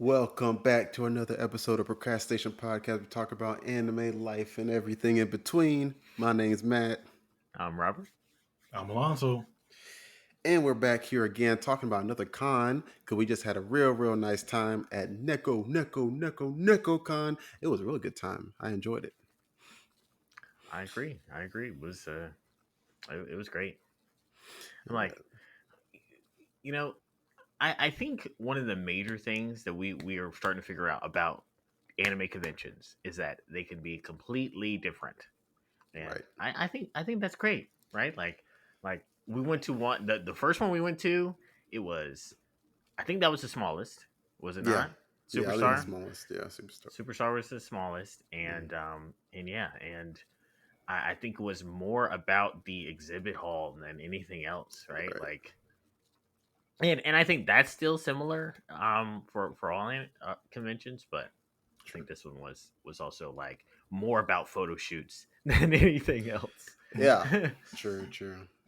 Welcome back to another episode of Procrastination Podcast. We talk about anime, life, and everything in between. My name's Matt, I'm Robert. I'm Alonso. and we're back here again talking about another con because we just had a real nice time at NekoCon. It was a really good time. I enjoyed it. I agree. I agree. It was great. I'm Yeah, like, you know, I think one of the major things that we are starting to figure out about anime conventions is that they can be completely different, and right. I think that's great, right? Like we went to one the first one we went to. It was, I think that was the smallest, was it Yeah, not? yeah. I think the Superstar. smallest. Yeah, superstar. Superstar was the smallest, Yeah, and yeah, and I think it was more about the exhibit hall than anything else, right? right. Like, and I think that's still similar for all conventions, but I True. think this one was also like more about photo shoots than anything else. Yeah, true.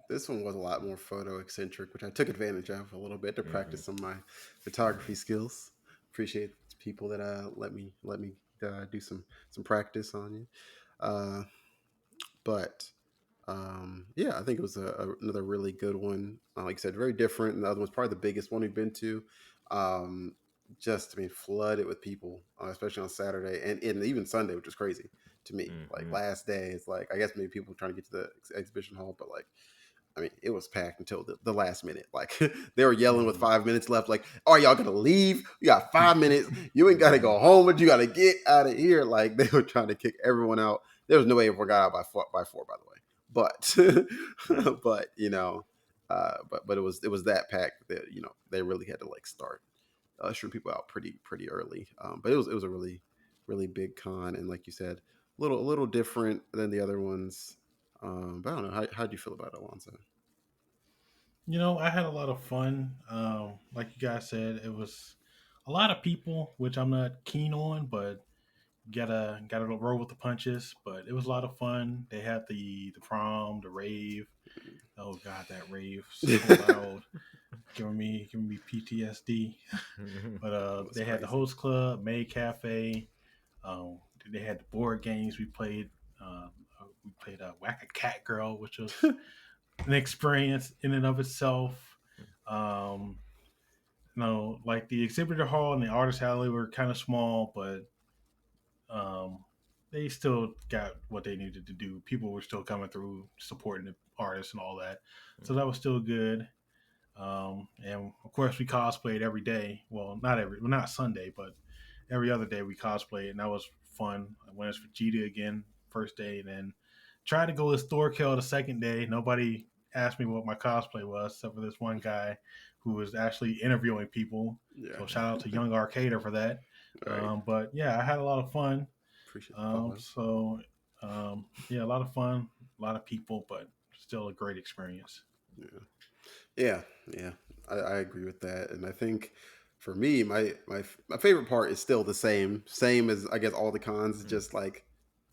This one was a lot more photo eccentric, which I took advantage of a little bit to Hmm. practice some of my photography skills. Appreciate people that let me do some practice on you. Uh, but yeah, I think it was another really good one. Like I said, very different. And the other one's probably the biggest one we've been to. Um, just I mean, flooded with people, especially on Saturday and even Sunday, which was crazy to me. Like Hmm. last day, it's like I guess maybe people were trying to get to the exhibition hall, but like I mean, it was packed until the last minute. Like they were yelling with Mhm. 5 minutes left. Like, "Are y'all gonna leave? You got 5 minutes. You ain't gotta go home, but you gotta get out of here." Like they were trying to kick everyone out. There was no way everyone got out by four, by the way. But but but it was that packed that they really had to like start ushering people out pretty early. But it was a really big con, and like you said, a little different than the other ones. But I don't know how do you feel about it, Alonso? I had a lot of fun. Like you guys said, it was a lot of people, which I'm not keen on, but gotta roll with the punches. But it was a lot of fun. They had the prom, the rave. Oh God, that rave so loud, giving me PTSD. But It was they had the crazy. host club, May Cafe. Um, they had the board games we played. Uh, we played Whack a Cat Girl, which was an experience in and of itself. Um, like the exhibitor hall and the artist alley were kind of small, but um, they still got what they needed to do. People were still coming through, supporting the artists and all that, so that was still good. And of course, we cosplayed every day. Well, not Sunday, but every other day we cosplayed, and that was fun. I went as Vegeta again first day, and then tried to go as Thorkel the second day. Nobody asked me what my cosplay was, except for this one guy who was actually interviewing people. Yeah. So shout out to Young Arcader for that. Right. But yeah, I had a lot of fun. Appreciate the call Um, out. so yeah, a lot of fun, a lot of people, but still a great experience. Yeah. Yeah. Yeah. I agree with that, and I think for me, my favorite part is still the same as I guess all the cons. It's just like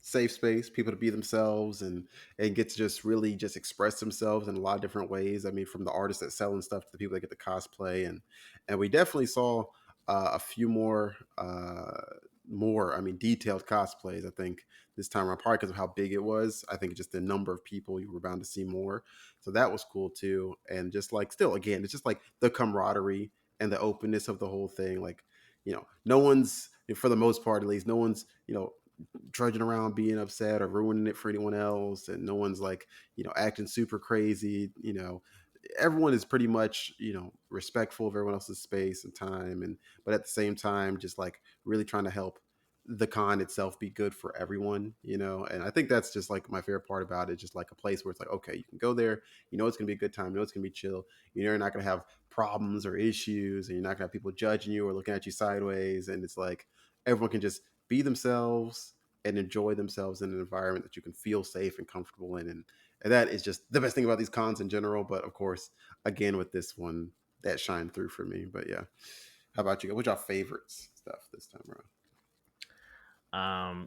safe space, people to be themselves and get to just really just express themselves in a lot of different ways. I mean, from the artists that selling stuff to the people that get to cosplay, and we definitely saw a few more I mean detailed cosplays. I think this time around, probably because of how big it was. I think just the number of people you were bound to see more, so that was cool too. And just like still again, it's just like the camaraderie and the openness of the whole thing. Like, no one's, for the most part at least, no one's, trudging around being upset or ruining it for anyone else. And no one's like, acting super crazy. Everyone is pretty much, respectful of everyone else's space and time. But at the same time, just like really trying to help the con itself be good for everyone. And I think that's just like my favorite part about it, just like a place where it's like, okay, you can go there, it's gonna be a good time, it's gonna be chill, you're not gonna have problems or issues, and you're not gonna have people judging you or looking at you sideways, and it's like everyone can just be themselves and enjoy themselves in an environment that you can feel safe and comfortable in, and that is just the best thing about these cons in general. But of course, again with this one, that shined through for me. But yeah, how about you? What's your favorites stuff this time around?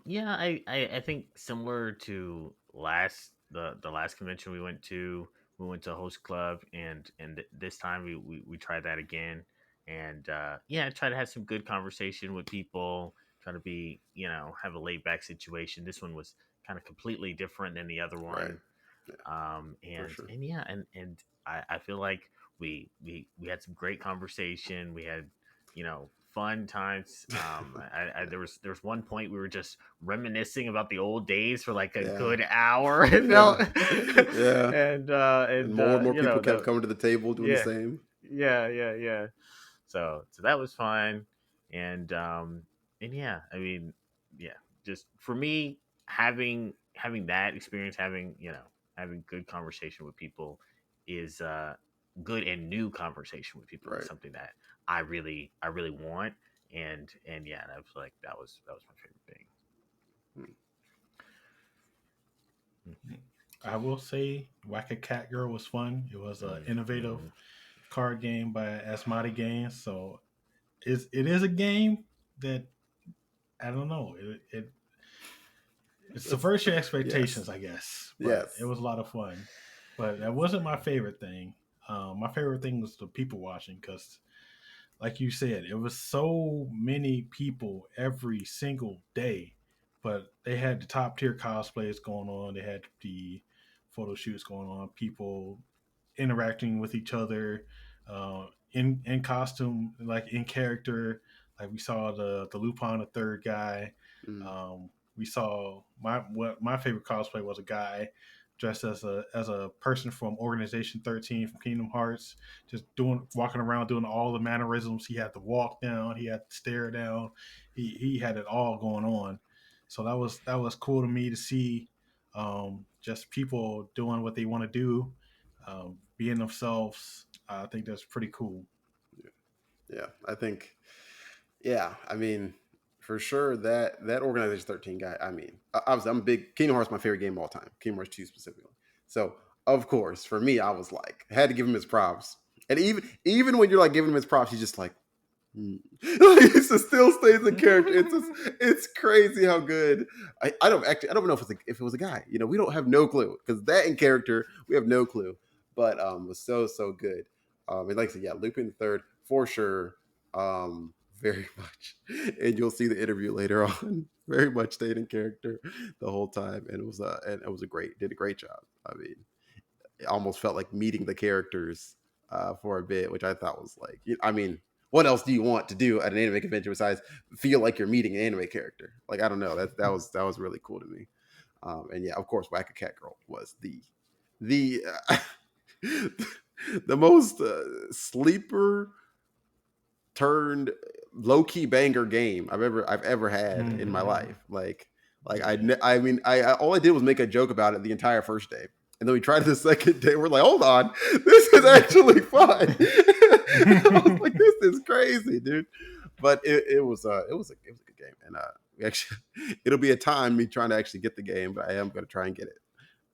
Yeah, I think similar to the last convention we went to host club, and this time we tried that again. and yeah, try to have some good conversation with people. Try to be, have a laid back situation. This one was kind of completely different than the other Right. one. Yeah, um for and sure. and yeah, and I feel like we had some great conversation. We had, fun times. There was one point we were just reminiscing about the old days for like a Yeah. good hour. It Yeah. felt. Yeah. And And more people kept the coming to the table doing the yeah, same. yeah. So that was fun. And yeah, I mean, yeah, just for me, having that experience, having good conversation with people is good, and new conversation with people is Right. something that I really want. And yeah, that was like that was my favorite thing. Hmm. I will say, Whack a Cat Girl was fun. It was an innovative Mm-hmm. card game by Asmati Games. So it is a game that I don't know. It That's subverts your yes. expectations, I guess. But it Yes. was a lot of fun. But that wasn't my favorite thing. My favorite thing was the people watching because, like you said, it was so many people every single day. But they had the top tier cosplays going on. They had the photo shoots going on. People interacting with each other, in costume, like in character. Like we saw the Lupin the third guy. Mm, We saw my favorite cosplay was a guy dressed as a person from Organization 13 from Kingdom Hearts, just walking around doing all the mannerisms. He had to walk down, he had to stare down, he had it all going on. So that was cool to me to see, just people doing what they want to do, being themselves. I think that's pretty cool. yeah. Yeah. I think. Yeah. I mean, for sure that Organization 13 guy. I mean, obviously, I'm a big Kingdom Hearts. My favorite game of all time. Kingdom Hearts 2 specifically. So of course, for me, I was like, had to give him his props. And even when you're like giving him his props, he's just like, mm. Like, he still stays in character. It's crazy how good. I don't know if it was a guy. We don't have no clue because that in character we have no clue. But was so good. And like I said, yeah, Lupin the Third for sure. Very much, and you'll see the interview later on. Very much stayed in character the whole time, and it was a great did a great job. I mean, it almost felt like meeting the characters for a bit, which I thought was like, I mean, what else do you want to do at an anime convention besides feel like you're meeting an anime character? Like, I don't know, that was really cool to me. And yeah, of course, Whack a Cat Girl was the the most sleeper turned low key banger game I've ever had in my Mm-hmm. life. Like Yeah. I mean I all I did was make a joke about it the entire first day, and then we tried it the second day. We're like, hold on, this is actually fun. I was like, this is crazy, dude. But it was a good game, and we actually it'll be a time me trying to actually get the game, but I am going to try and get it.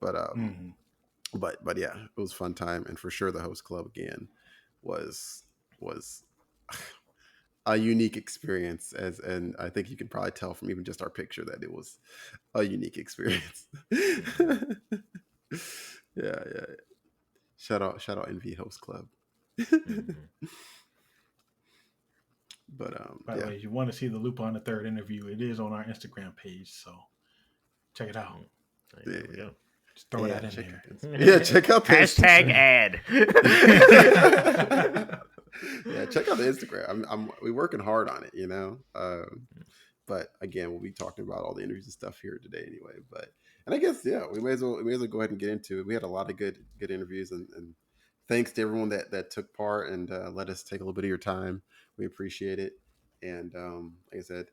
But Mm-hmm. but yeah, it was a fun time, and for sure the host club again was a unique experience, and I think you can probably tell from even just our picture that it was a unique experience. Mm-hmm. Yeah. Shout out NV Host Club. Mm-hmm. But By the yeah. way, if you want to see the Lupin the Third interview, it is on our Instagram page, so check it out. Mm-hmm. Yeah, There we go. Just throw yeah, that in check out there. yeah, check out the Hashtag Instagram. ad. Yeah, check out the Instagram. We're working hard on it, but again, we'll be talking about all the interviews and stuff here today anyway. And I guess yeah, we may as well go ahead and get into it. We had a lot of good interviews, and thanks to everyone that took part and let us take a little bit of your time. We appreciate it. And like I said,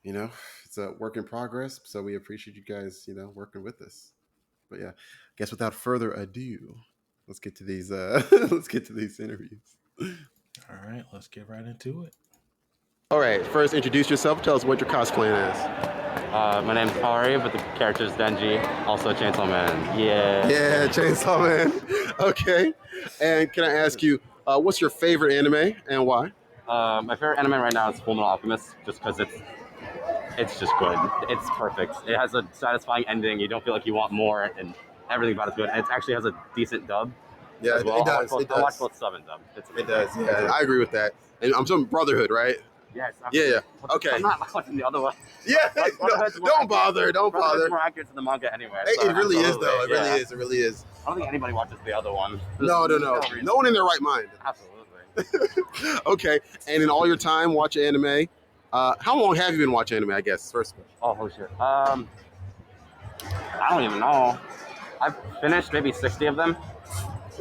you know, it's a work in progress, so we appreciate you guys, working with us. But yeah, I guess without further ado, let's get to these let's get to these interviews. All right, let's get right into it. All right, first introduce yourself. Tell us what your cosplaying is. My name's Ari, but the character's Denji, also Chainsaw Man. Yeah. Yeah, Chainsaw Man. Okay. And can I ask you, what's your favorite anime and why? My favorite anime right now is Fullmetal Alchemist, just because it's just good. It's perfect. It has a satisfying ending. You don't feel like you want more, and everything about it's good. And it actually has a decent dub. Yeah, as well. it does. It I watch does. both sub and dub. It's It amazing. does. Yeah, I agree with that. And I'm talking Brotherhood, right? Yes. Yeah. But Okay. I'm not watching the other one. Yeah. Brotherhood's more Don't accurate. bother. Don't Brotherhood's bother. more accurate to the manga anyway. So It really is, absolutely, though. It really yeah. is. It really is. I don't think anybody watches the other one. No. reason. No one in their right mind. Absolutely. Okay. And in all your time watching anime, how long have you been watching anime? I guess first question. Oh, holy shit. I don't even know. I've finished maybe 60 of them,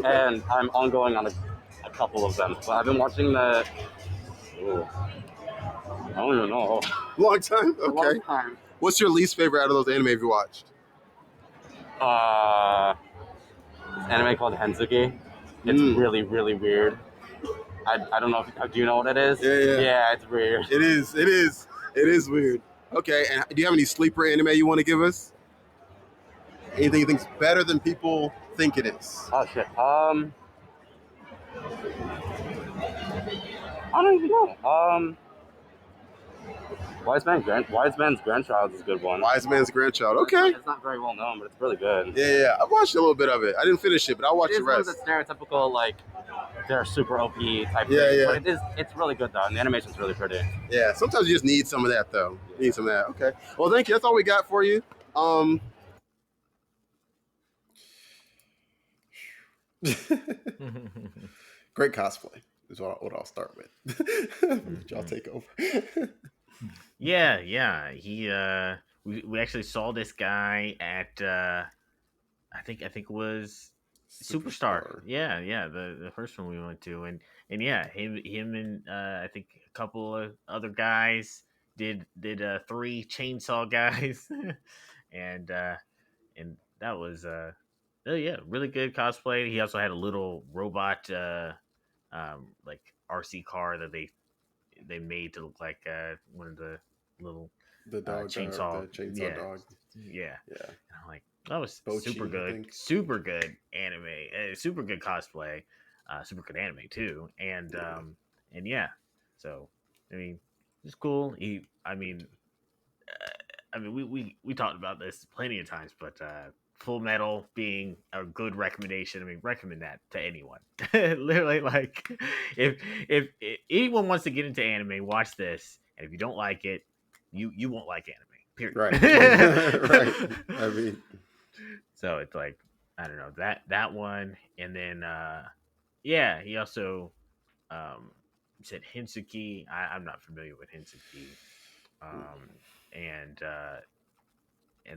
and I'm ongoing on a couple of them. But I've been watching the. Ooh, I don't even know. Long time. A long Okay. time. What's your least favorite out of those anime you watched? This anime called Hensuki. It's really, really weird. I don't know if do you know what it is? Yeah. Yeah, it's weird. It is. It is weird. Okay. And do you have any sleeper anime you want to give us? Anything you think's better than people think it is? Oh shit. I don't even know. Wise Man's Grandchild is a good one. Wise Man's Grandchild. Okay. It's not very well known, but it's really good. Yeah. I watched a little bit of it. I didn't finish it, but I watched It the is one of rest. the stereotypical like they're super OP type Yeah, things. yeah. But it's really good though, and the animation's really pretty. Yeah. Sometimes you just need some of that, though. You need some of that. Okay. Well, thank you. That's all we got for you. Great cosplay is what I'll start with. Y'all take over. Yeah. He we actually saw this guy at I think it was Superstar. Yeah, the first one we went to, and yeah, him and I think a couple of other guys did 3 chainsaw guys, and and that was oh yeah, really good cosplay. He also had a little robot like RC car that they made to look like one of the little The dog, chainsaw. the chainsaw Yeah, dog. yeah. Yeah. And I'm like, that was Bochi, I think. super good anime, super good cosplay, super good anime too, and yeah. So I mean, it's cool. We talked about this plenty of times, but Full Metal being a good recommendation. I mean, recommend that to anyone. Literally, like if anyone wants to get into anime, watch this, and if you don't like it, you won't like anime. Period. Right. Right. I mean, so it's like I don't know that one, and then yeah, he also said Hinsuki. I'm not familiar with Hinsuki, and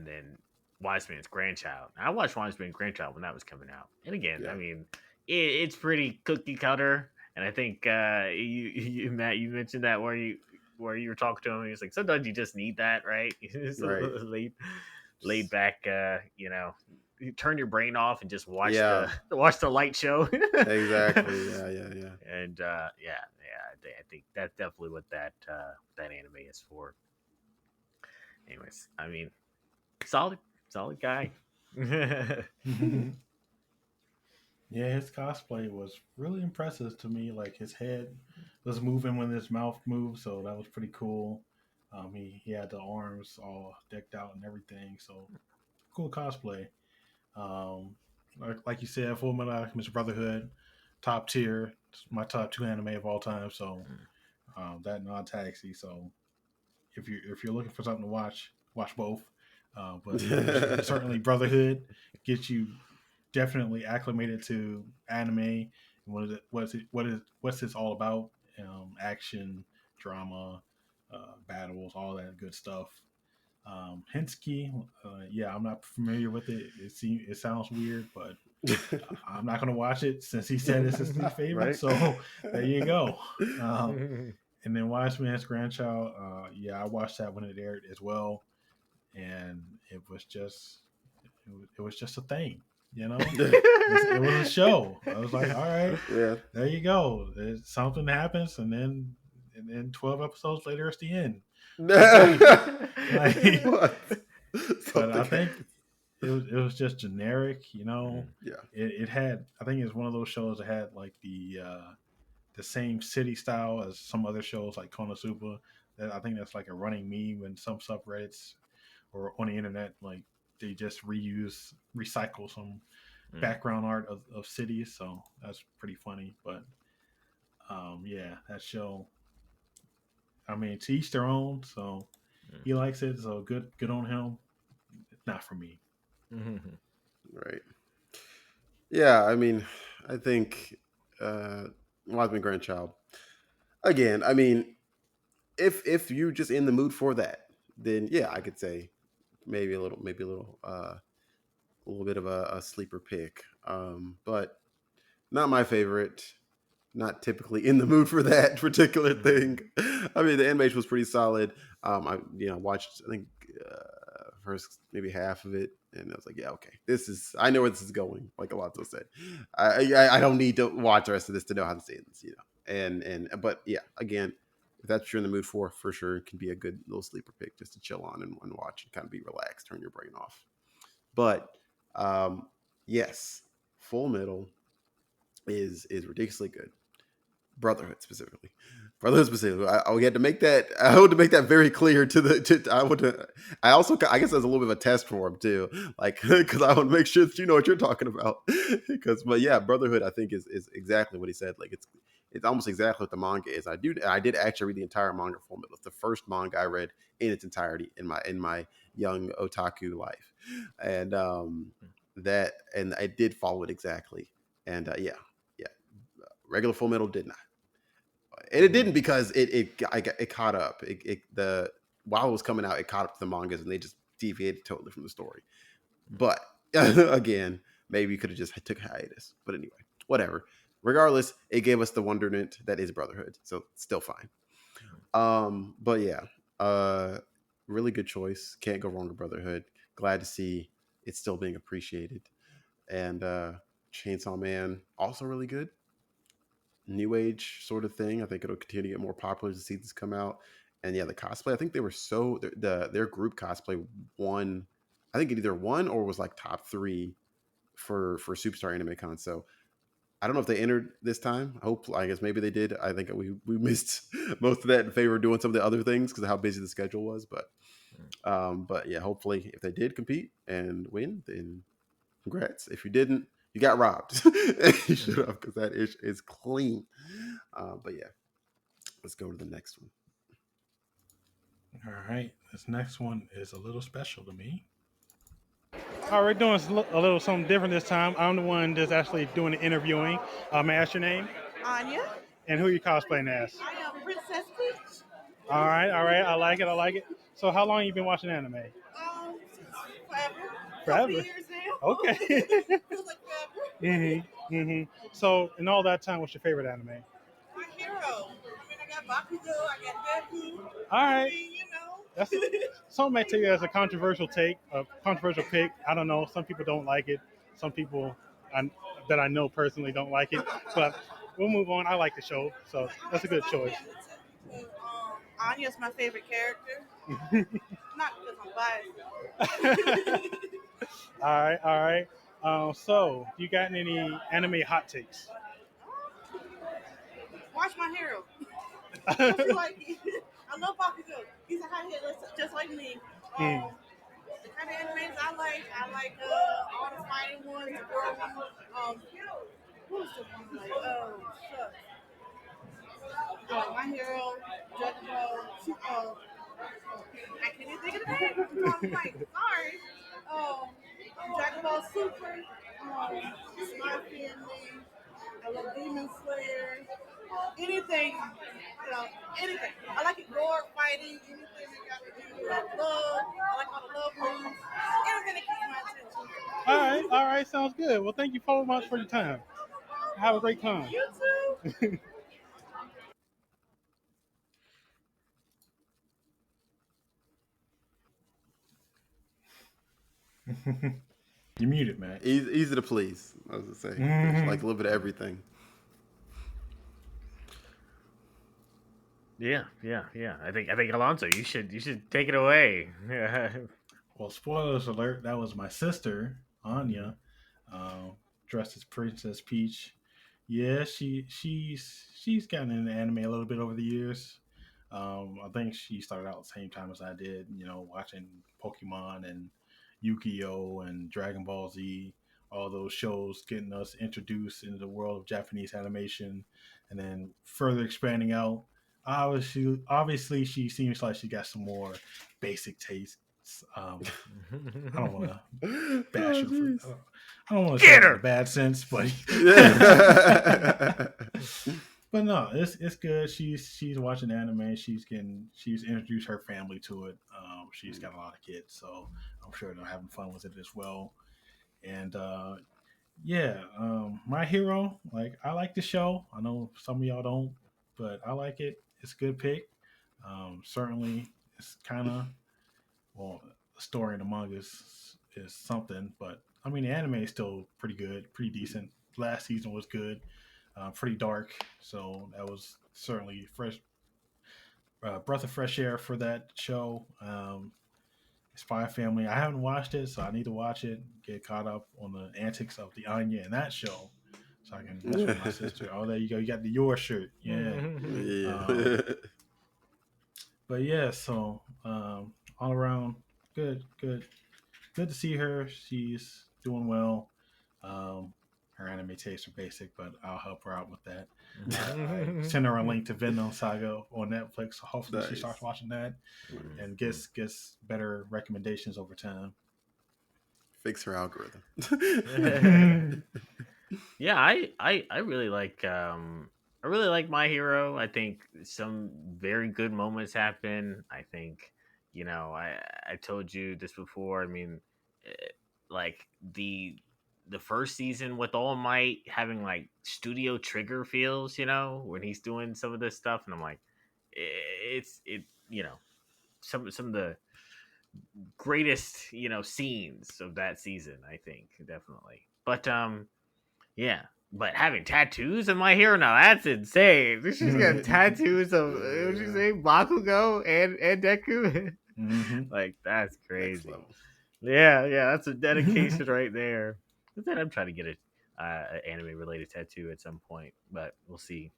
then Wise Man's Grandchild. I watched Wise Man's Grandchild when that was coming out, and again, Yeah. I mean, it's pretty cookie cutter, and I think you Matt, you mentioned that where you were talking to him, he was like, sometimes you just need that, right? It's Right. laid back, you turn your brain off and just watch Yeah. the light show. Exactly. Yeah. And I think that's definitely what that anime is for. Anyways, I mean, solid guy. Yeah, his cosplay was really impressive to me. Like his head was moving when his mouth moved, so that was pretty cool. He had the arms all decked out and everything, so cool cosplay. Um, like you said, Full Metal Alchemist Brotherhood, top tier. It's my top 2 anime of all time. So that non taxi. So if you're looking for something to watch both. But certainly Brotherhood gets you definitely acclimated to anime and what's this all about? Action, drama, battles, all that good stuff. Hensky, yeah, I'm not familiar with it. It sounds weird, but I'm not gonna watch it since he said it's his least favorite. Right. So there you go. And then Wise Man's Grandchild, yeah, I watched that when it aired as well, and it was just a thing, it was a show. I was like, all right, Yeah. there you go. Something happens, and then 12 episodes later, it's the end. What? But I think it was just generic, Yeah. It had, I think it's one of those shows that had like the same city style as some other shows like Konosuba. That I think that's like a running meme in some subreddits or on the internet. Like they just recycle some Mm. background art of cities, so that's pretty funny. But yeah, that show. I mean, to each their own. So he Mm. likes it, so good on him. Not for me. Mhm. Right. Yeah, I mean, I think uh Wiseman grandchild. Again, I mean, if you just in the mood for that, then yeah, I could say maybe a little bit of a sleeper pick. But not my favorite. Not typically in the mood for that particular thing. Mhm. I mean, the animation was pretty solid. I watched I think first maybe half of it, and I was like, yeah, okay, this is I know where this is going. Like Alonso said, I don't need to watch the rest of this to know how to say this, And but yeah, again, if that's what you're in the mood for sure, it can be a good little sleeper pick just to chill on and watch and kind of be relaxed, turn your brain off. But yes, Full Metal is ridiculously good. Brotherhood specifically. Brotherhood specifically. I had to make that. I want to make that very clear to the. I want to. I also. I guess there's a little bit of a test for him too, like because I want to make sure that you know what you're talking about. Because, but yeah, Brotherhood I think is exactly what he said. Like it's almost exactly what the manga is. I did actually read the entire manga Full Metal. It's the first manga I read in its entirety in my young otaku life, and and I did follow it exactly. And yeah, regular Full Metal did not, and it didn't Mhm. because it caught up. The while it was coming out, it caught up to the mangas, and they just deviated totally from the story. But again, maybe you could have just took a hiatus. But anyway, whatever. Regardless, it gave us the wonderment that is Brotherhood, so still fine. But yeah, uh, really good choice. Can't go wrong with Brotherhood. Glad to see it's still being appreciated. And Chainsaw Man also really good, new age sort of thing. I think it'll continue to get more popular as the seasons come out. And yeah, the cosplay. I think they were their group cosplay won. I think it either won or was like top three for Superstar Anime Con. So I don't know if they entered this time. I guess maybe they did. I think we missed most of that in favor of doing some of the other things because of how busy the schedule was. But yeah, hopefully if they did compete and win, then congrats. If you didn't, you got robbed. You should Mhm. have because that is clean. But yeah, let's go to the next one. All right, this next one is a little special to me. All right, we're doing a little something different this time. I'm the one that's actually doing the interviewing. May I ask your name Anya. and who are you cosplaying as? I am Princess Peach. All right. I like it. I like it. So, how long you been watching anime? Since forever. Couple of Forever. years now. Okay. Feels like forever. So, in all that time, what's your favorite anime? My hero. I mean, I got Bakugo, I got Deku. All I right. mean, That's some might take it as a controversial take, a controversial pick. I don't know. Some people don't like it. Some people I, that I know personally don't like it. But we'll move on. I like the show, so I that's a like good choice. Spy Family too. Anya's my favorite character. Not because I'm biased. All right. So, you got any anime hot takes? Watch my hero. Don't you like it? I love Bakugo. He's a hot hitter just like me. Hmm. The kind of animes I like all the fighting ones, the girl ones. What was the one like? Oh, shucks. My hero, Dragon Ball. I can't even think of the name. I'm drawing blank. Sorry. Um, Dragon Ball Super. Spy Family. I love Demon Slayer. Anything, anything. I like it gore, fighting, anything that got to do with love. I like all the love movies. Anything that keeps my attention. All right, sounds good. Well, thank you so much for your time. Have a great time. You too. You muted, Max. Easy to please. I was gonna say there's like Hmm. a little bit of everything. Yeah. I think Alonso, you should take it away. Well, spoilers alert. That was my sister Mhm. Anya, um, dressed as Princess Peach. Yeah, she's gotten into anime a little bit over the years. I think she started out the same time as I did. You know, watching Pokemon and Yu-Gi-Oh and Dragon Ball Z. all those shows, getting us introduced into the world of Japanese animation, and then further expanding out. Obviously, she seems like she got some more basic tastes. I don't want to bash Oh, her for. jeez. I don't want to say Get that in a her. bad sense, but Yeah. but no, it's good. She's watching anime. She's introduced her family to it. She's got a lot of kids, so I'm sure they're having fun with it as well. And yeah, My Hero. Like I like the show. I know some of y'all don't, but I like it. It's a good pick. Certainly, it's kind of well, the story in the manga is something, but I mean the anime is still pretty good, pretty decent. Last season was good, pretty dark, so that was certainly fresh breath of fresh air for that show. Spy Family, I haven't watched it, so I need to watch it, get caught up on the antics of the Anya in that show, so I can mess with my sister. Oh, there you go, you got the your shirt, yeah. Um, Yeah. but yeah, so all around good to see her. She's doing well. Um, her anime tastes are basic, but I'll help her out with that. I sent her a link to Vinland Saga on Netflix. So hopefully she starts Nice. watching that and gets better recommendations over time. Fix her algorithm. Yeah, I really like I really like My Hero. I think some very good moments happen. I think I told you this before. I mean, eh, like the first season with All Might having like Studio Trigger feels, when he's doing some of this stuff, and I'm like, it's it some of the greatest scenes of that season. I think definitely, but yeah, but having tattoos in My Hero now, that's insane. She's got tattoos of what you Yeah. say, Bakugo and Deku. Mm-hmm. Like that's Next crazy. level. Yeah, yeah, that's a dedication right there. But then I'm trying to get a anime related tattoo at some point, but we'll see.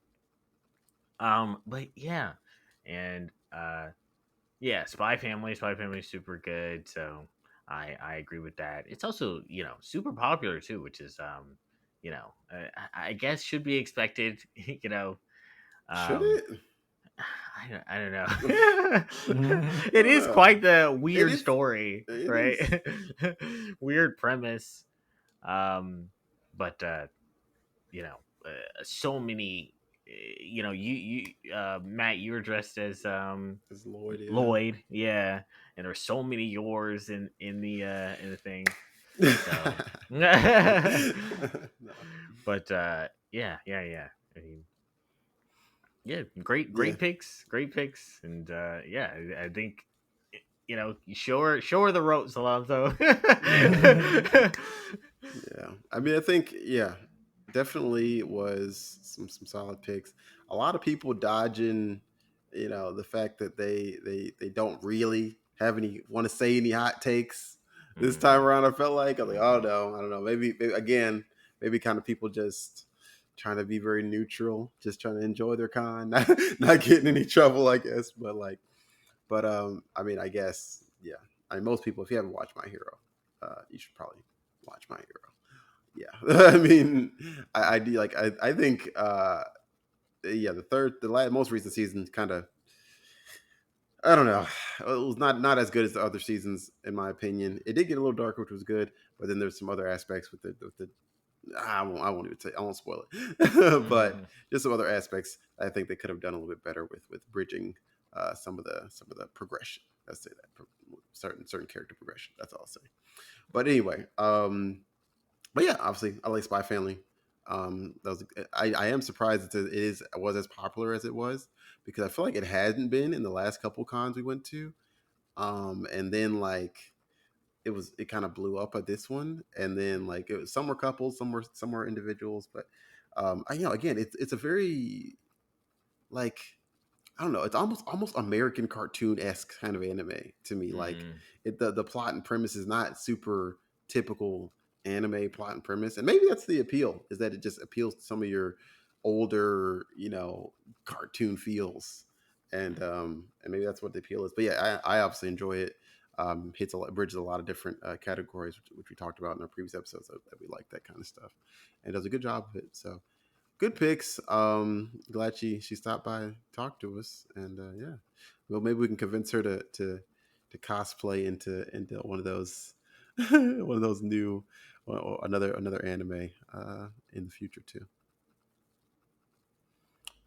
But yeah, and yeah, Spy Family is super good. So I agree with that. It's also super popular too, which is I guess should be expected. Should Um, it? I don't know. Mm-hmm. I It don't is know. quite the It weird is. story, It is. right? Weird premise. Um, but so many. Matt, you were dressed as It's Lloyd, yeah. Lloyd, yeah, and there's so many yours in the thing. So, No. but yeah, yeah, yeah. I mean, yeah, Yeah. great picks, and yeah, I think you show her the ropes, Alonso. Yeah. I mean, I think, yeah, definitely was some solid picks. A lot of people dodging, the fact that they don't really have any want to say any hot takes this time Mhm. around. I felt like I was like, oh Mhm. no, I don't know. Maybe again, maybe kind of people just trying to be very neutral, just trying to enjoy their con, not getting any trouble, I guess. But I mean, I guess, yeah. I mean, most people, if you haven't watched My Hero, you should probably watch My Hero. Yeah, I mean, I do like I think yeah, the most recent season kind of, I don't know, it was not as good as the other seasons in my opinion. It did get a little darker, which was good, but then there's some other aspects with the I won't even say, I won't spoil it, but Mhm. just some other aspects I think they could have done a little bit better with bridging some of the progression. Let's say that certain character progression. That's all I'll say. But anyway, but yeah, obviously I like Spy Family. That was I am surprised it was as popular as it was, because I feel like it hadn't been in the last couple cons we went to. And then like it kind of blew up at this one, and then like some were couples, some were individuals, but again, it's a very like, I don't know. It's almost American cartoon esque kind of anime to me. Like Mhm. the plot and premise is not super typical anime plot and premise, and maybe that's the appeal, is that it just appeals to some of your older, cartoon feels, and maybe that's what the appeal is. But yeah, I obviously enjoy it. hits a lot, bridges a lot of different categories, which we talked about in our previous episodes that we like that kind of stuff, and does a good job of it. So good picks. Glad she stopped by, talked to us, and yeah, well maybe we can convince her to cosplay into one of those one of those new or another anime in the future too.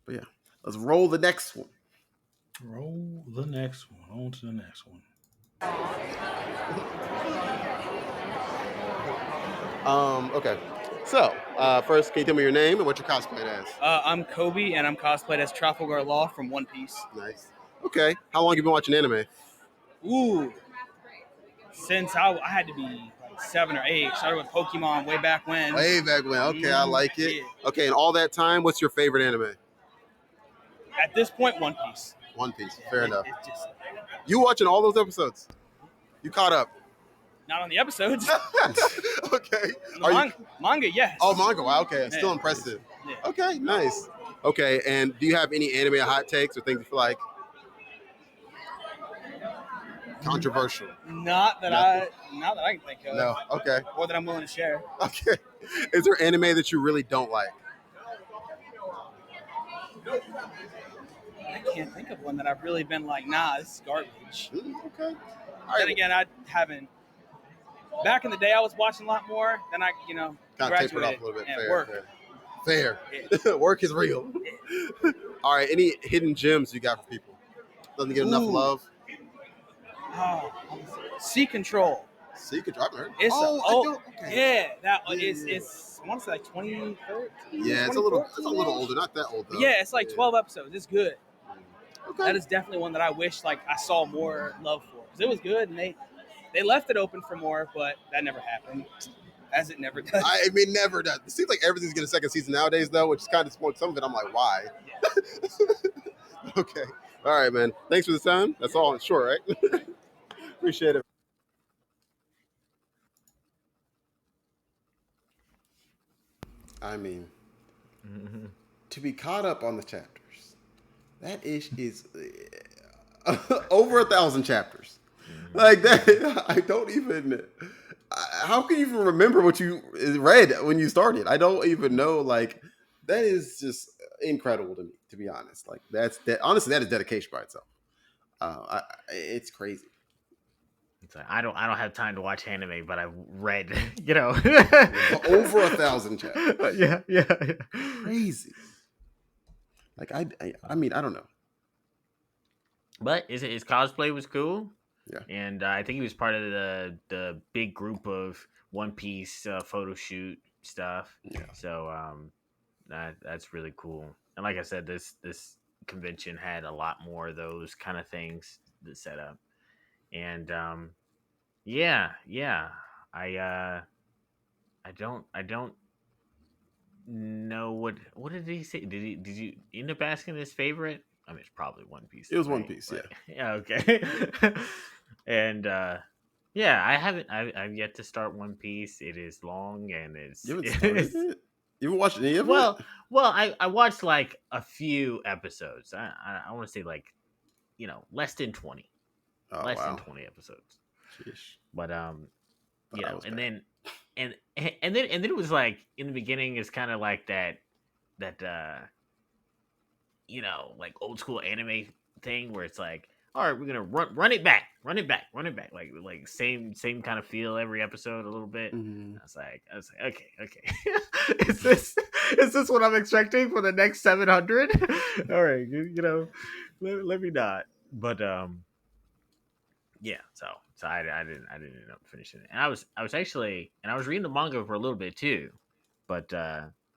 But yeah, let's roll the next one. Roll the next one. On to the next one. Okay. So, first, can you tell me your name and what you're cosplaying as? I'm Kobe, and I'm cosplayed as Trafalgar Law from One Piece. Nice. Okay. How long have you been watching anime? Ooh, since I had to be like 7 or 8. Started with Pokemon way back when. Way back when. Okay, I like it. Yeah. Okay, and all that time, what's your favorite anime? At this point, One Piece. One Piece. Fair enough. It just You watching all those episodes? You caught up? not on the episodes. Okay. Manga, yes. Oh, manga. Wow. Okay. Still Yeah. impressive. Yeah. Okay. Nice. Okay. And do you have any anime hot takes or things you feel like controversial? Not that I can think of. No. Okay. Or that I'm willing to share. Okay. Is there anime that you really don't like? I can't think of one that I've really been like, nah, this is garbage. Okay. Then again, I haven't. Back in the day, I was watching a lot more. Then I, Kind of graduated tapered off a little bit. and Fair. work. Fair. Yeah. Work is real. All right. Any hidden gems you got for people? Doesn't get enough Ooh. love. Oh, Sea Control. Secret. I've heard. It's Okay. yeah, Yeah. it's I want to say like 2013. Yeah, it's a little older. Not that old though. Yeah, it's like 12 episodes. It's good. Okay. That is definitely one that I wish like I saw more love for because it was good and they left it open for more, but that never happened, as it never does. I mean, never does. It seems like everything's getting a second season nowadays, though, which is kind of disappointing. Some of it, I'm like, why? Yeah. Okay. All right, man. Thanks for the time. That's all. It's short, right? Appreciate it. I mean, to be caught up on the chapters, that is over 1,000 chapters. Like that, I don't even. How can you even remember what you read when you started? I don't even know. Like that is just incredible to me, to be honest. Like honestly, that is dedication by itself. It's crazy. It's like, I don't have time to watch anime, but I've read, Over 1,000 chapters. Yeah. Crazy. Like I mean, I don't know. But his cosplay was cool. Yeah. And I think he was part of the big group of One Piece photo shoot stuff. Yeah. So that's really cool. And like I said, this convention had a lot more of those kind of things to set up. And yeah. I don't know what did he say? Did you end up asking his favorite? I mean, it's probably One Piece. It was right? One Piece, yeah. Yeah, okay. And yeah, I've yet to start One Piece. It is long and it's You haven't started it? You haven't watched any of it? well, I watched like a few episodes. I want to say like less than 20. Oh, Less wow. than 20 episodes. Sheesh. But Thought I was and bad. then it was like in the beginning it's kind of like that like old school anime thing where it's like, all right, we're gonna run it back, like same kind of feel every episode a little bit. Mhm. I was like, okay, is this what I'm expecting for the next 700? All right, let me not. But yeah, so I didn't end up finishing it, and I was reading the manga for a little bit too, but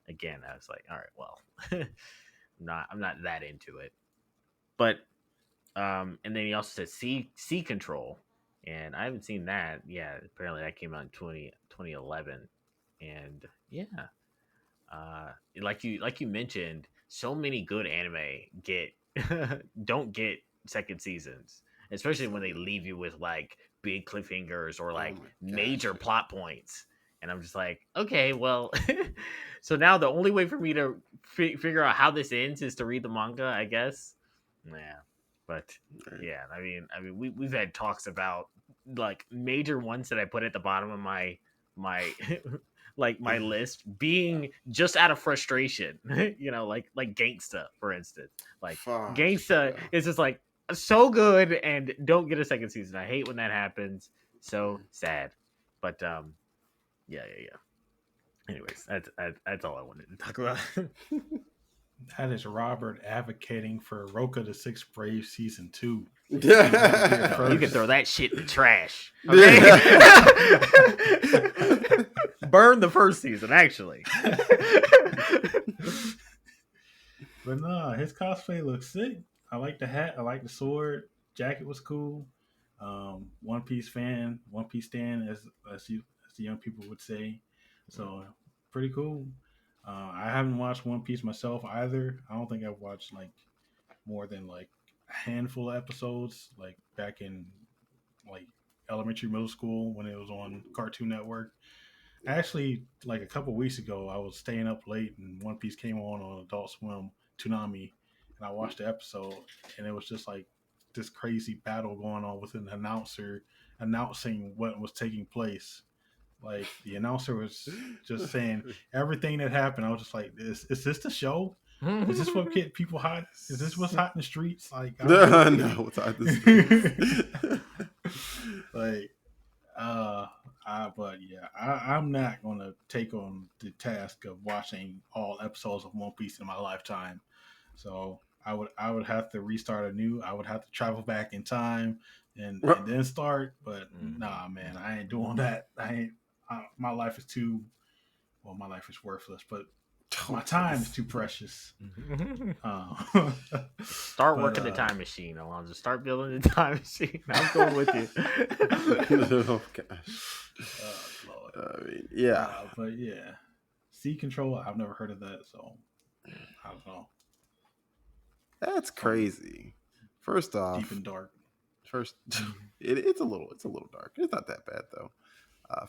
again I was like, all right, well, I'm not that into it, but and then he also said sea control, and I haven't seen that. Yeah, apparently that came out in 2011, and yeah, like you mentioned, so many good anime don't get second seasons, especially when they leave you with like big cliffhangers or like my gosh. major plot points. And I'm just like, okay, well, so now the only way for me to figure out how this ends is to read the manga, I guess. Yeah. But yeah, we've had talks about like major ones that I put at the bottom of my like my list being just out of frustration. Like Gangsta, for instance. Like Fuck. Gangsta Yeah. is just like so good and don't get a second season. I hate when that happens. So sad. But yeah. Anyways, that's all I wanted to talk about. That is Robert advocating for Roka the Sixth Brave season 2. No, you can throw that shit in the trash. Okay. Burn the first season, actually. But nah, his cosplay looks sick. I like the hat. I like the sword. Jacket was cool. One Piece fan, One Piece stan, as the young people would say. So pretty cool. I haven't watched One Piece myself either. I don't think I've watched like more than like a handful of episodes, like back in like elementary, middle school when it was on Cartoon Network. Actually, like a couple weeks ago, I was staying up late and One Piece came on Adult Swim Toonami, and I watched the episode, and it was just like this crazy battle going on with an announcer announcing what was taking place. Like the announcer was just saying everything that happened. I was just like, is this the show? Is this what get people hot? Is this what's hot in the streets? Like, No, it's hot in the streets. like, but yeah, I'm not gonna take on the task of watching all episodes of One Piece in my lifetime. So I would have to restart anew. I would have to travel back in time and then start. But nah, man, I ain't doing that. My life is too. Well, my life is worthless, but my time is too precious. Start working the time machine, Alonzo. Start building the time machine. I'm going with you. Oh gosh. Lord. I mean, yeah. But yeah, Sea Control. I've never heard of that, so I don't know. That's crazy. First off, Deep and dark. It's a little dark. It's not that bad though.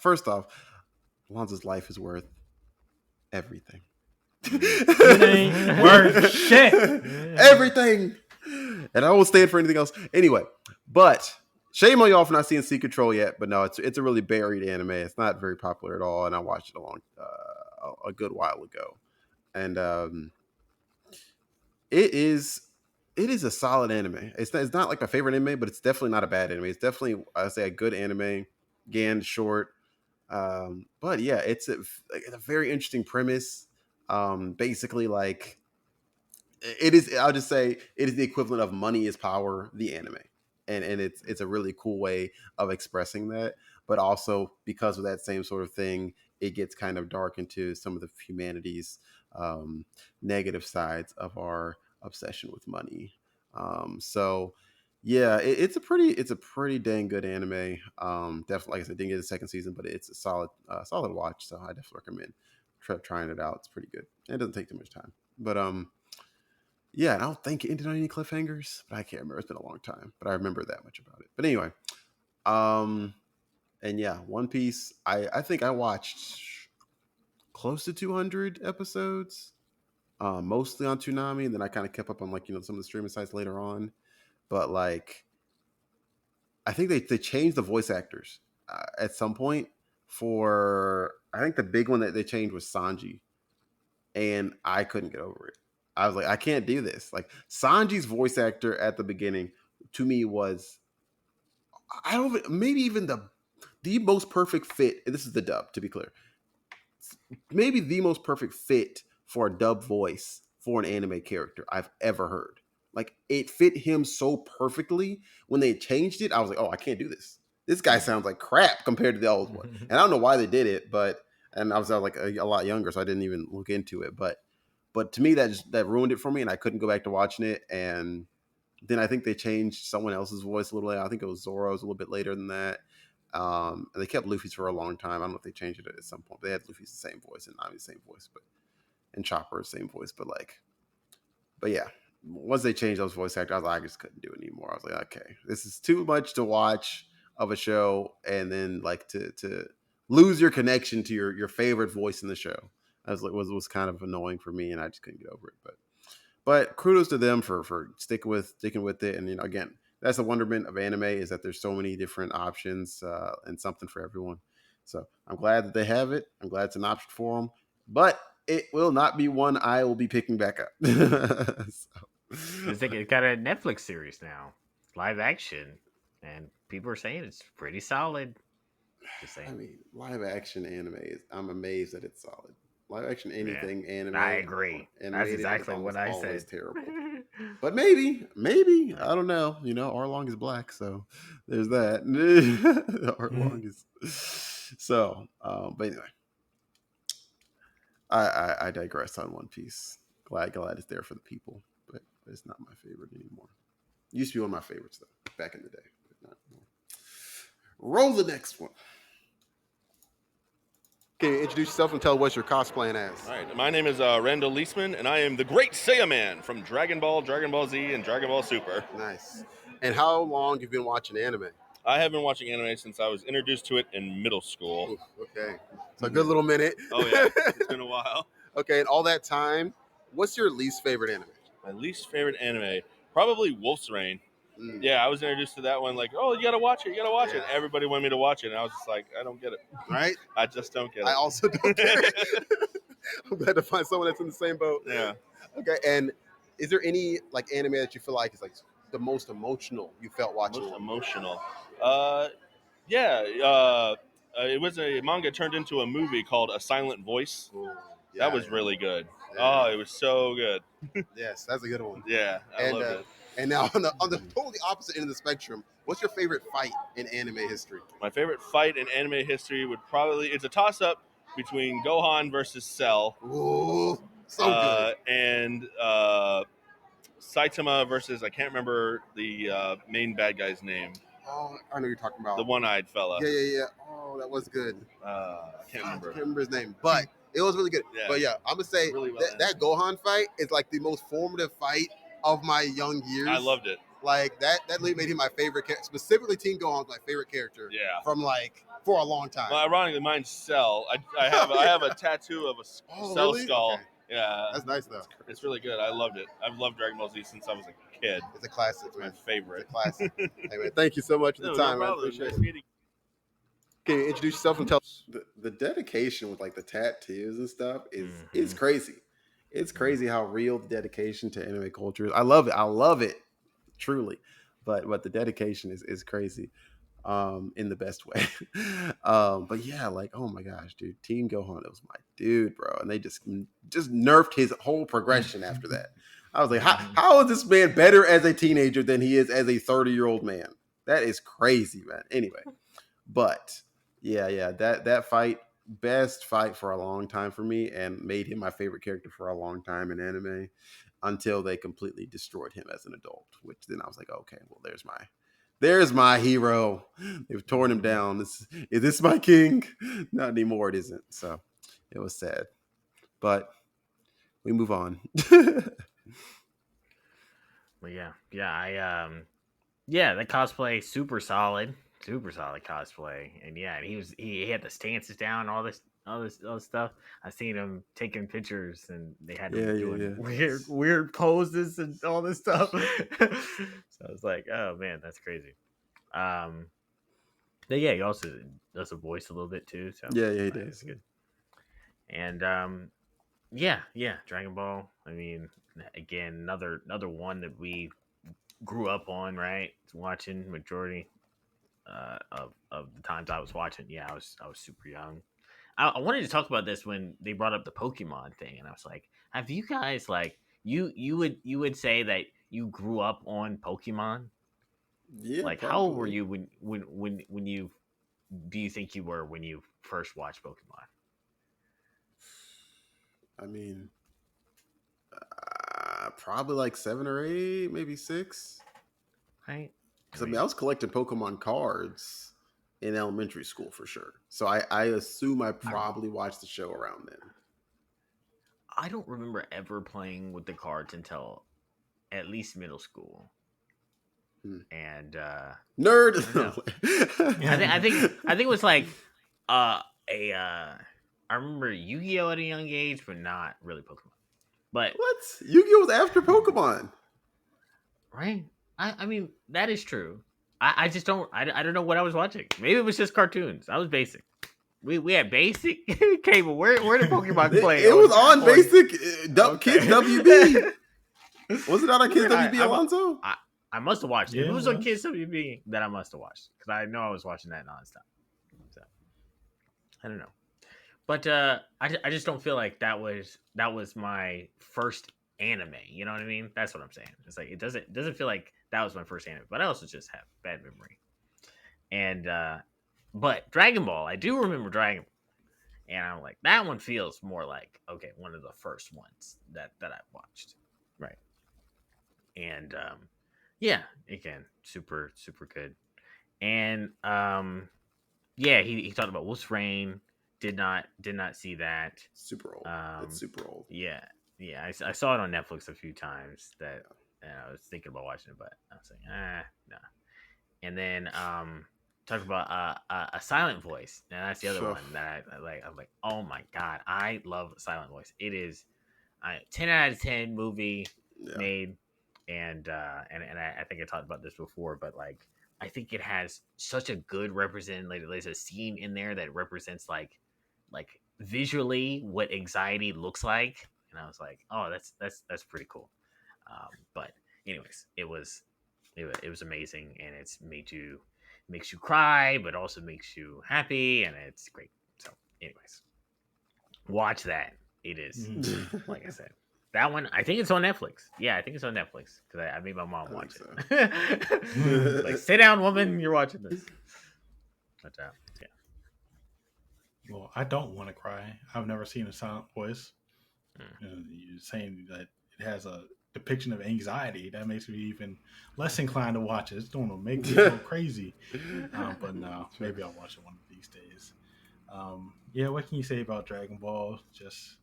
First off, Alonzo's life is worth everything. It ain't worth shit. Everything. And I won't stand for anything else. Anyway, but shame on y'all for not seeing Sea Control yet. But no, it's a really buried anime. It's not very popular at all, and I watched it a good while ago. And it is a solid anime. It's not like my favorite anime, but it's definitely not a bad anime. It's definitely, I'd say, a good anime. Again, short. But yeah, it's a very interesting premise. Basically, like it is. I'll just say it is the equivalent of Money is Power, the anime, and it's a really cool way of expressing that. But also because of that same sort of thing, it gets kind of dark into some of the humanity's negative sides of our obsession with money. So yeah, it's a pretty dang good anime. Definitely, like I said, didn't get a second season, but it's a solid watch. So I definitely recommend trying it out. It's pretty good. It doesn't take too much time, but yeah, I don't think it ended on any cliffhangers, but I can't remember. It's been a long time, but I remember that much about it. But anyway, and yeah, One Piece. I think I watched close to 200 episodes, mostly on Toonami, and then I kind of kept up on like some of the streaming sites later on. But like, I think they changed the voice actors at some point. For I think the big one that they changed was Sanji, and I couldn't get over it. I was like, I can't do this. Like Sanji's voice actor at the beginning to me was, I don't maybe even the most perfect fit. And this is the dub, to be clear. Maybe the most perfect fit for a dub voice for an anime character I've ever heard. Like it fit him so perfectly. When they changed it, I was like, oh, I can't do this. This guy sounds like crap compared to the old one. And I don't know why they did it, but and I was like a lot younger, so I didn't even look into it. But to me, that ruined it for me, and I couldn't go back to watching it. And then I think they changed someone else's voice a little later. I think it was Zoro's a little bit later than that. And they kept Luffy's for a long time. I don't know if they changed it at some point. They had Luffy's the same voice and Nami's the same voice, and Chopper's same voice. But yeah, once they changed those voice actors, I just couldn't do it anymore. I was like, okay, this is too much to watch of a show, and then like to lose your connection to your favorite voice in the show. Was kind of annoying for me, and I just couldn't get over it. But kudos to them for sticking with it. And again, that's the wonderment of anime is that there's so many different options and something for everyone. So I'm glad that they have it. I'm glad it's an option for them. But it will not be one I will be picking back up. It's like it got a Netflix series now, live action, and people are saying it's pretty solid. Just I saying. mean, live action anime I'm amazed that it's solid. Live action Yeah, anything I anime or agree. That's animated is exactly what almost I always said. terrible. But maybe Right. I don't know. Arlong is black, so there's that. Arlong is so. But anyway, I digress on One Piece. Glad it's there for the people, but it's not my favorite anymore. Used to be one of my favorites though, back in the day, but not anymore. Roll the next one. Can you introduce yourself and tell what you're cosplaying as? All right, my name is Randall Leisman, and I am the Great Saiyaman from Dragon Ball, Dragon Ball Z, and Dragon Ball Super. Nice. And how long you've been watching anime? I have been watching anime since I was introduced to it in middle school. Oof, okay, so a good little minute. Oh yeah, it's been a while. Okay, and all that time, what's your least favorite anime? My least favorite anime, probably Wolf's Rain. Mm. Yeah, I was introduced to that one like, oh, you gotta watch it, Yeah. Everybody wanted me to watch it, and I was just like, I don't get it. Right? I just don't get it. I also don't get it. I'm glad to find someone that's in the same boat. Yeah. Okay, and is there any like anime that you feel like is like the most emotional you felt watching? Most emotional. Yeah. It was a manga turned into a movie called A Silent Voice. Ooh, That was really good. Yeah. Oh, it was so good. Yes, that's a good one. Yeah, I loved it. And now on the totally opposite end of the spectrum, what's your favorite fight in anime history? My favorite fight in anime history would probably it's a toss up between Gohan versus Cell. Ooh, so good. And Saitama versus I can't remember the main bad guy's name. Oh, I know you're talking about The one-eyed fella. Yeah. Oh, that was good. I can't remember. I can't remember his name, but it was really good. Yeah. But yeah, I'm gonna say Really well that Gohan fight is like the most formative fight of my young years. I loved it. Like that really made him my favorite character. Specifically, Teen Gohan was my favorite character. Yeah. From like for a long time. Well, ironically, mine's Cell. I have a tattoo of a Cell really? skull. Okay. Yeah. That's nice though. It's really good. I loved it. I've loved Dragon Ball Z since I was a kid. It's a classic, It's my man. favorite. It's a classic. Hey man, thank you so much for the time, man. Appreciate Nice it. meeting Can you introduce yourself and tell the dedication with like the tattoos and stuff is crazy. It's crazy how real the dedication to anime culture is. I love it truly, but the dedication is crazy in the best way. But yeah, like oh my gosh, dude, Team Gohan, it was my dude, bro, and they just nerfed his whole progression after that. I was like, how is this man better as a teenager than he is as a 30-year-old man? That is crazy, man. Anyway, but yeah, that fight, best fight for a long time for me, and made him my favorite character for a long time in anime until they completely destroyed him as an adult. Which then I was like, okay, well, there's my hero. They've torn him down. Is this my king? Not anymore. It isn't. So it was sad, but we move on. But yeah, that cosplay super solid cosplay, and yeah, he had the stances down, all this stuff. I seen him taking pictures, and they had him doing weird poses and all this stuff. So I was like, oh man, that's crazy. But yeah, he also does a voice a little bit too. So yeah, he does. Good. And yeah, Dragon Ball. I mean, again, another one that we grew up on, right? Watching majority of the times I was watching. Yeah, I was super young. I wanted to talk about this when they brought up the Pokemon thing, and I was like, have you guys like you would say that you grew up on Pokemon? Yeah, like probably. how old were you when you do you think you were when you first watched Pokemon? I mean, probably like 7 or 8, maybe 6. Right? Because I was collecting Pokemon cards in elementary school for sure. So I assume I probably watched the show around then. I don't remember ever playing with the cards until at least middle school. And nerd. I think it was like I remember Yu-Gi-Oh at a young age, but not really Pokemon. But What? Yu-Gi-Oh was after Pokemon. right, I mean that is true. I just don't I don't know what I was watching. Maybe it was just cartoons. I was basic. We had basic cable. Where did Pokemon play It was on on basic Kids okay. WB. Was it on a Kids I, WB, I, Alonso? I, I must have watched it. If Yeah, it it was on was. Kids WB, then I must have watched because I know I was watching that nonstop. So I don't know, but I just don't feel like that was my first anime. You know what I mean? That's what I'm saying. It's like it doesn't feel like that was my first anime, but I also just have bad memory. And but Dragon Ball, I do remember Dragon Ball, and I'm like that one feels more like okay, one of the first ones that I watched, right? And yeah, again, super good. And yeah, he talked about Wolf's Rain. Did not see that. Super old. It's Um, super old. yeah, yeah, I saw it on Netflix a few times. That and I was thinking about watching it, but I was like, no. And then talk about a silent voice, and that's the other So, one that I like. I'm like, oh my god, I love silent voice. It is 10 out of 10 movie yeah, made, and I think I talked about this before, but like I think it has such a good represent. Like there's a scene in there that represents like visually what anxiety looks like, and I was like, oh, that's pretty cool. But anyways, it was amazing, and it's makes you cry, but also makes you happy, and it's great. So, anyways, watch that. It is Mhm. like I said. That one, I think it's on Netflix. Yeah, I think it's on Netflix because I made my mom I think watch so. it. Like, sit down, woman, you're watching this. But yeah, Well, I don't want to cry. I've never seen a silent voice. Mm. And you're saying that it has a depiction of anxiety. That makes me even less inclined to watch it. It's going to make me go crazy. But no, Sure. maybe I'll watch it one of these days. Yeah, what can you say about Dragon Ball? Just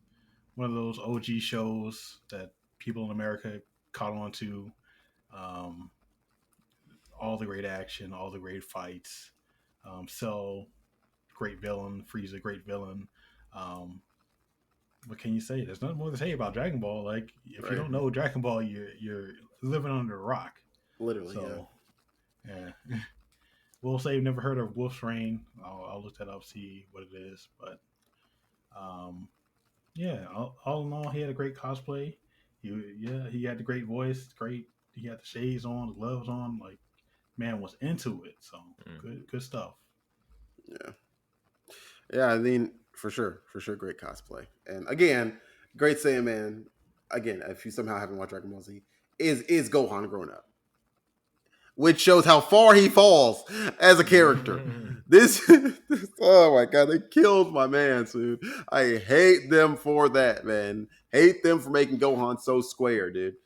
one of those OG shows that people in America caught on to. Um, all the great action, all the great fights. Cell, great villain. Frieza, great villain. Um, what can you say? There's nothing more to say about Dragon Ball. Like, if you Right. don't know Dragon Ball, you're living under a rock. Literally, yeah. So, yeah. We'll say you've never heard of Wolf's Rain. I'll look that up, see what it is. But um, yeah, all in all, he had a great cosplay. He had the great voice, great. He had the shades on, the gloves on. Like, man was into it. So Mm. good stuff. Yeah. Yeah, I mean, for sure, great cosplay. And again, great saying, man. Again, if you somehow haven't watched Dragon Ball Z, is Gohan grown up, which shows how far he falls as a character. This, oh my god, they killed my man, dude. I hate them for that, man. Hate them for making Gohan so square, dude.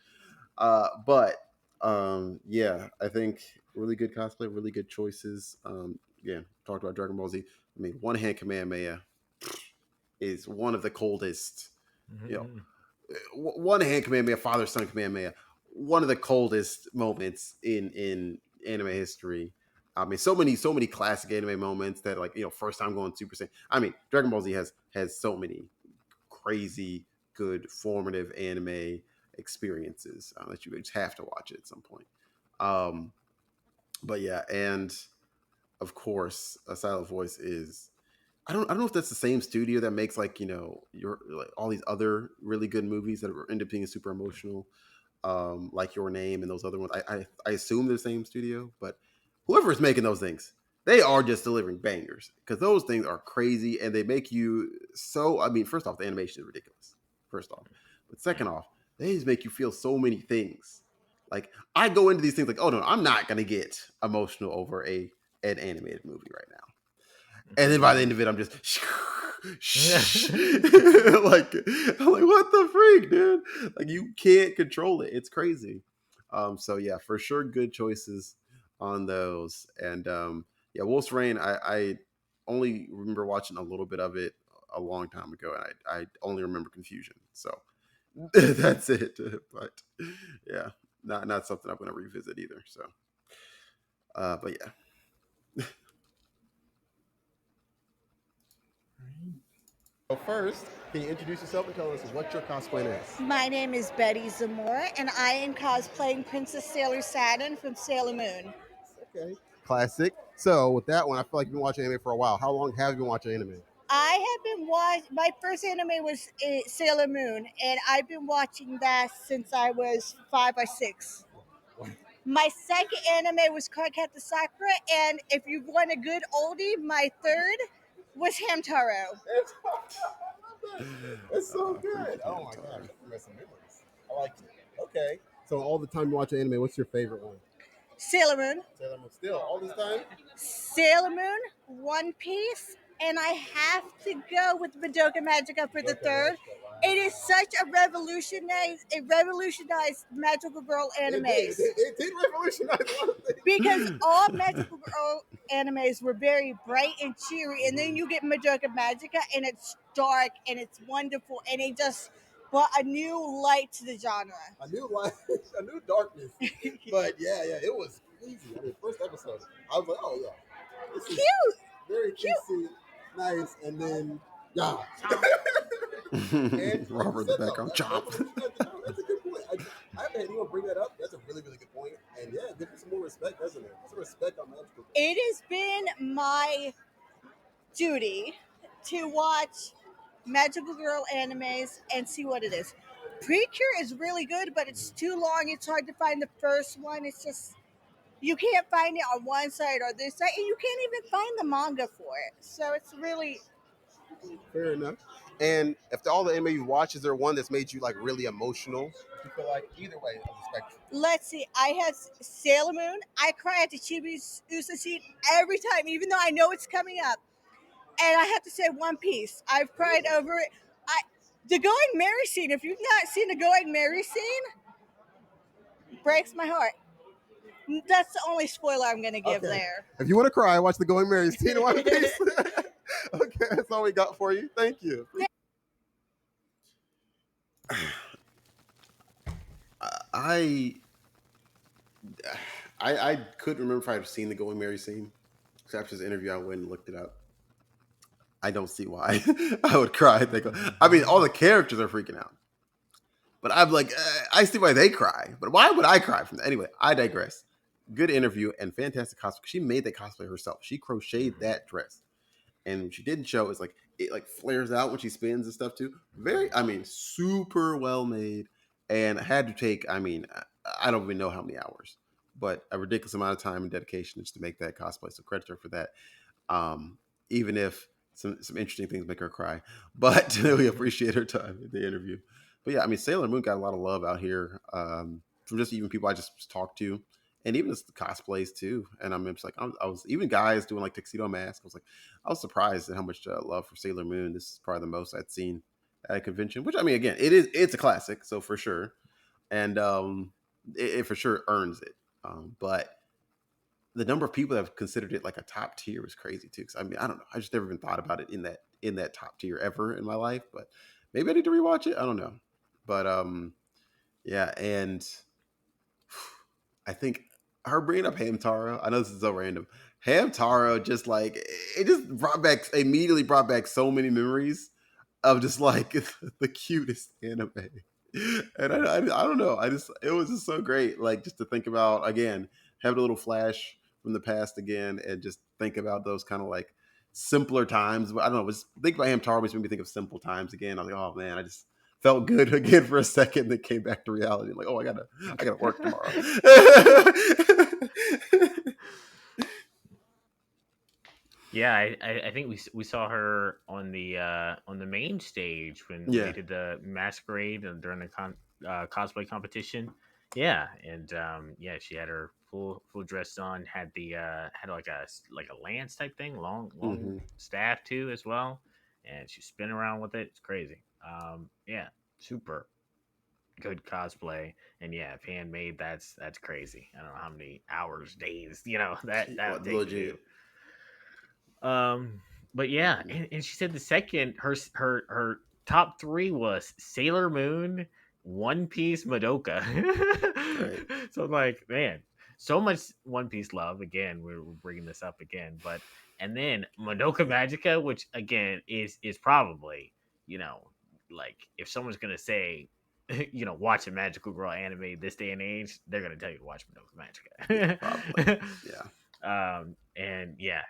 But yeah, I think really good cosplay, really good choices. Again, talked about Dragon Ball Z. I mean, one hand Kamehameha is one of the coldest. You know, one hand Kamehameha, father son Kamehameha, one of the coldest moments in anime history. I mean, so many classic anime moments that like first time going Super Saiyan. I mean, Dragon Ball Z has so many crazy good formative anime experiences that you just have to watch it at some point. Um, but yeah, and of course, a silent voice is I don't know if that's the same studio that makes like your like all these other really good movies that end up being super emotional, like Your Name and those other ones. I assume they're the same studio, but whoever is making those things, they are just delivering bangers because those things are crazy and they make you so. I mean, first off, the animation is ridiculous. First off, but second off, they just make you feel so many things. Like I go into these things like, oh no, I'm not gonna get emotional over an animated movie right now. And then by the end of it, I'm just like I'm like, what the freak, dude? Like you can't control it. It's crazy. So yeah, for sure, good choices on those. And yeah, Wolf's Rain, I only remember watching a little bit of it a long time ago, and I only remember confusion. So that's it. But yeah, not something I'm gonna revisit either. So but yeah. So first, can you introduce yourself and tell us what you're cosplaying as? My name is Betty Zamora, and I am cosplaying Princess Sailor Saturn from Sailor Moon. Okay. Classic. So with that one, I feel like you've been watching anime for a while. How long have you been watching anime? I have been my first anime was Sailor Moon, and I've been watching that since I was 5 or 6. My second anime was Cardcaptor Sakura, and if you want a good oldie, my third was Hamtaro. It's so good. Oh my gosh, you made some memories. I like it. Okay. So all the time you watch anime, what's your favorite one? Sailor Moon, Sailor Moon. Still, all this time? Sailor Moon, One Piece, and I have to go with Madoka Magica for the third. It is such a revolutionized magical girl animes. It did revolutionize a lot of things. Because all magical girl animes were very bright and cheery, and then you get Madoka Magica, and it's dark and it's wonderful, and it just brought a new light to the genre. A new light, a new darkness. But yeah, it was crazy. I mean, first episode, I was like, oh yeah, this is Cute, very cute. cutesy, nice, and then yeah. And Robert in the background, chop. That's a good point. I haven't had anyone bring that up. That's a really, really good point. And yeah, give it some more respect, doesn't it? Some respect on magical. It has been my duty to watch magical girl animes and see what it is. Precure is really good, but it's too long. It's hard to find the first one. It's just you can't find it on one side or this side, and you can't even find the manga for it. So it's really Fair enough. And after all the anime you watch, is there one that's made you like really emotional? You feel like either way of the spectrum. let's see. I have Sailor Moon. I cry at the Chibi's Usa scene every time, even though I know it's coming up. And I have to say One Piece. I've cried over it. The Going Merry scene. If you've not seen the Going Merry scene, breaks my heart. That's the only spoiler I'm going to give there. If you want to cry, watch the Going Mary's Teen One Piece. Okay, that's all we got for you. Thank you. I couldn't remember if I had seen the Going Mary scene. So after this interview, I went and looked it up. I don't see why I would cry. I mean, all the characters are freaking out, but I'm like, I see why they cry. But why would I cry from that? Anyway, I digress. Good interview and fantastic cosplay. She made that cosplay herself. She crocheted that dress, and what she didn't show is like it like flares out when she spins and stuff too. I mean, super well made, and had to take. I mean, I don't even know how many hours, but a ridiculous amount of time and dedication just to make that cosplay. So credit her for that. Even if some interesting things make her cry, but we appreciate her time in the interview. But yeah, I mean, Sailor Moon got a lot of love out here from just even people I just talked to, and even the cosplays too. And I'm just like, I was even guys doing like tuxedo masks. I was surprised at how much love for Sailor Moon. This is probably the most I'd seen at a convention. Which I mean, again, it's a classic, so for sure, and it for sure earns it. But the number of people that have considered it like a top tier was crazy too. Because I mean, I don't know. I just never even thought about it in that top tier ever in my life. But maybe I need to rewatch it. I don't know. But yeah, and I think her bringing up Hamtaro. I know this is so random. Hamtaro just like it just immediately brought back so many memories of just like the cutest anime. And I don't know. It was just so great. Like just to think about again, have a little flash from the past again, and just think about those kind of like simpler times. But I don't know. Just think about Hamtaro makes me think of simple times again. I was like, oh man, I just felt good again for a second. Then came back to reality. Like, oh, I gotta work tomorrow. Yeah, I think we saw her on the main stage when they did the masquerade and during the cosplay competition. Yeah, and yeah, she had her full dress on. Had had like a lance type thing, long staff too as well, and she spin around with it. It's crazy. Yeah, super good cosplay, and yeah, if handmade, that's crazy. I don't know how many hours, days, that would take to do. But yeah, and she said the second her top three was Sailor Moon, One Piece, Madoka. Right. So I'm like, man, so much One Piece love. Again, we're bringing this up again, but and then Madoka Magica, which again is probably like if someone's gonna say, watch a magical girl anime this day and age, they're gonna tell you to watch Madoka Probably. Magica. Yeah. And yeah,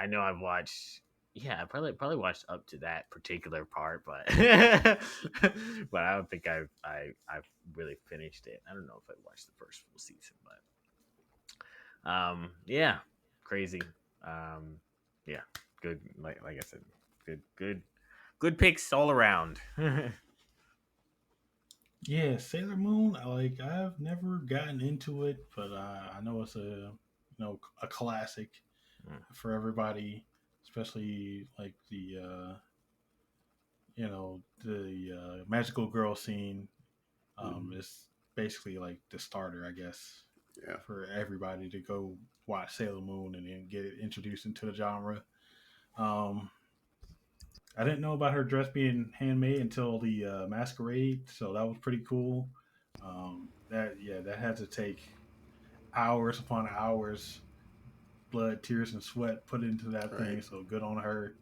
I know I've watched. Yeah, I probably watched up to that particular part, but but I don't think I've really finished it. I don't know if I watched the first full season, but yeah, crazy. Yeah, good. Like I said, good picks all around. Yeah, Sailor Moon. I've never gotten into it, but I know it's a classic for everybody, especially like the magical girl scene. Mhm. Is basically like the starter, I guess, Yeah. for everybody to go watch Sailor Moon and then get introduced into the genre. Um, I didn't know about her dress being handmade until the masquerade, so that was pretty cool. That had to take hours upon hours, blood, tears, and sweat put into that Right. thing. So good on her.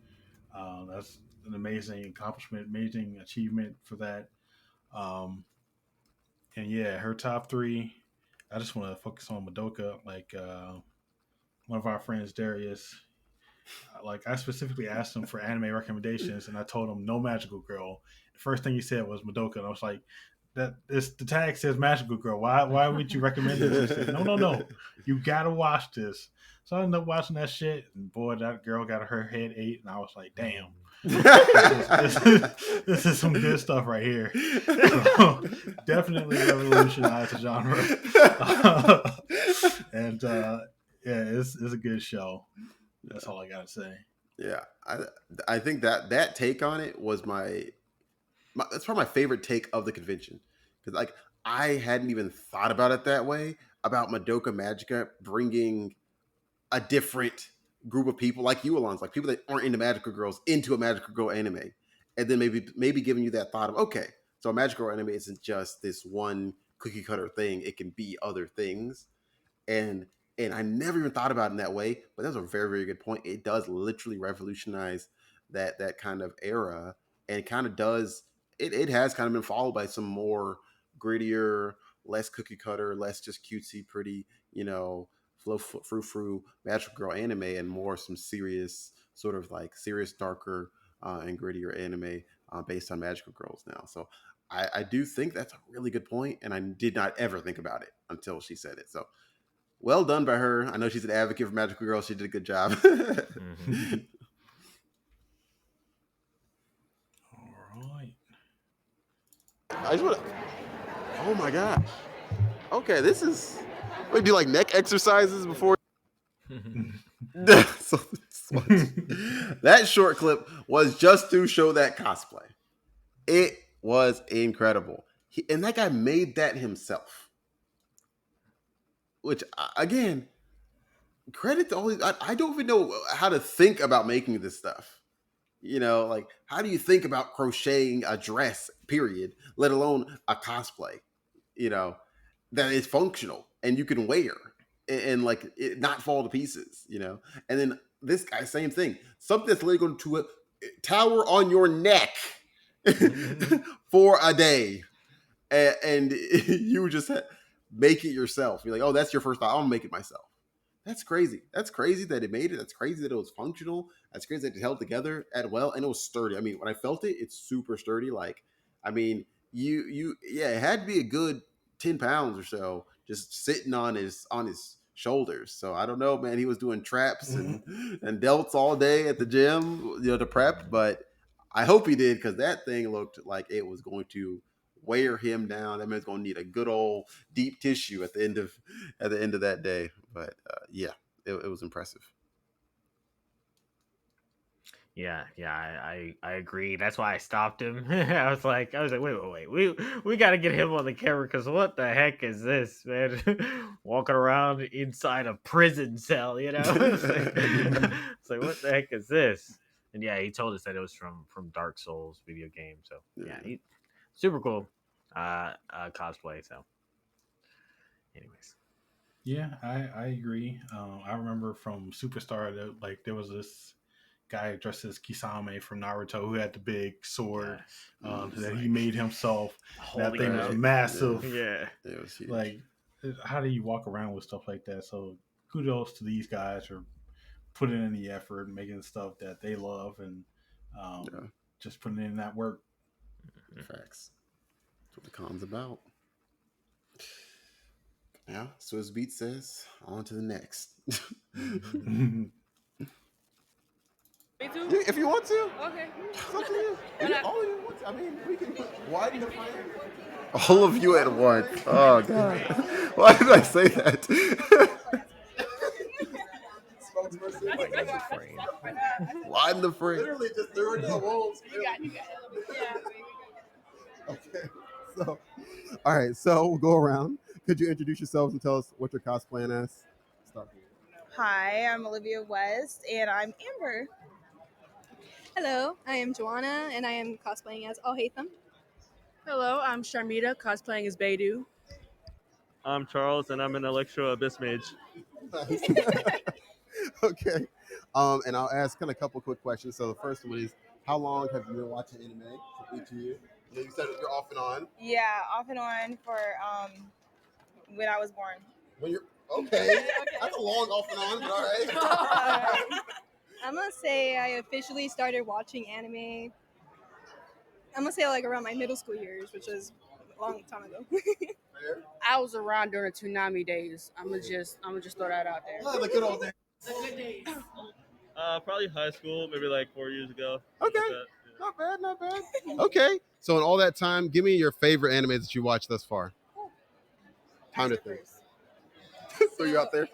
That's an amazing accomplishment, amazing achievement for that. Um, and yeah, her top three. I just want to focus on Madoka. Like one of our friends, Darius, like I specifically asked him for anime recommendations, and I told him no magical girl. The first thing he said was Madoka, and I was like, "That this the tag says magical girl. Why would you recommend this?" He said, "No, you gotta watch this." So I ended up watching that shit, and boy, that girl got her head ate, and I was like, "Damn, this is some good stuff right here." So definitely revolutionized the genre, and yeah, it's a good show. That's all I gotta say. Yeah, I think that take on it was that's probably my favorite take of the convention because like I hadn't even thought about it that way about Madoka Magica bringing a different group of people like you, Alonso, like people that aren't into magical girls into a magical girl anime, and then maybe giving you that thought of okay, so a magical girl anime isn't just this one cookie cutter thing; it can be other things, and I never even thought about it in that way. But that's a very very good point. It does literally revolutionize that kind of era, and kind of does it has kind of been followed by some more grittier, less cookie cutter, less just cutesy, pretty, flow frou frou magical girl anime, and more some serious sort of like serious darker and grittier anime based on magical girls now. So I do think that's a really good point, and I did not ever think about it until she said it. So well done by her. I know she's an advocate for magical girls. She did a good job. Mhm. All right. I just want to. Oh my gosh. Okay, this is. We do like neck exercises before. So, that short clip was just to show that cosplay. It was incredible. And that guy made that himself. Which, again, credit to all these. I don't even know how to think about making this stuff. Like how do you think about crocheting a dress, period, let alone a cosplay, you know, that is functional and you can wear and like it not fall to pieces. And then this guy, same thing. Something that's literally going to tower on your neck for a day. And you just make it yourself. You're like, oh, that's your first thought. I'll make it myself. That's crazy. That's crazy that it made it. That's crazy that it was functional. That's crazy that it held together at well, and it was sturdy. I mean, when I felt it, it's super sturdy. Like, I mean, yeah, it had to be a good 10 pounds or so just sitting on his shoulders. So I don't know, man. He was doing traps and delts all day at the gym, to prep. But I hope he did because that thing looked like it was going to wear him down. That man's going to need a good old deep tissue at the end of that day. But yeah, it was impressive. Yeah, I agree. That's why I stopped him. I was like, wait. We got to get him on the camera because what the heck is this, man? Walking around inside a prison cell, it's like what the heck is this? And yeah, he told us that it was from Dark Souls video game. So yeah, Yeah. he super cool cosplay. So, anyways, Yeah, I agree. I remember from Superstar that like there was this guy dressed as Kisame from Naruto who had the big sword Yes. that Like he made himself. That holding thing it was up. massive. Yeah. It was huge. Like, how do you walk around with stuff like that? So kudos to these guys for putting in the effort, making stuff that they love, and Yeah. just putting in that work. Facts. That's what the con's about. Yeah. So as Beat says, on to the next. Me too. If you want to, Okay. it's up to you. Why not? All you want to. I mean, we can widen the frame. All of you at once. Oh god. Why did I say that? Widen the frame. Widen the frame. Literally just threw it to the walls. You got it. Okay. So, all right. So we'll go around. Could you introduce yourselves and tell us what you're cosplaying as? Start. Hi, I'm Olivia West, and I'm Amber. Hello, I am Joanna, and I am cosplaying as Al Hatham. Hello, I'm Sharmita, cosplaying as Beidou. I'm Charles, and I'm an Electro Abyss Mage. Nice. Okay. And I'll ask kind of a couple quick questions. So the first one is, how long have you been watching anime? For each of you. You said you're off and on. Yeah, off and on for when I was born. When you're okay. That's a long off and on, but all right. I'm gonna say I officially started watching anime. I'm gonna say like around my middle school years, which is a long time ago. I was around during the Toonami days. I'm gonna just throw that out there. Oh, the good old days. The good days. Probably high school, maybe like 4 years ago. Okay. Like that, yeah. Not bad, not bad. Okay. So in all that time, give me your favorite anime that you watched thus far. Time to think. So you're out there?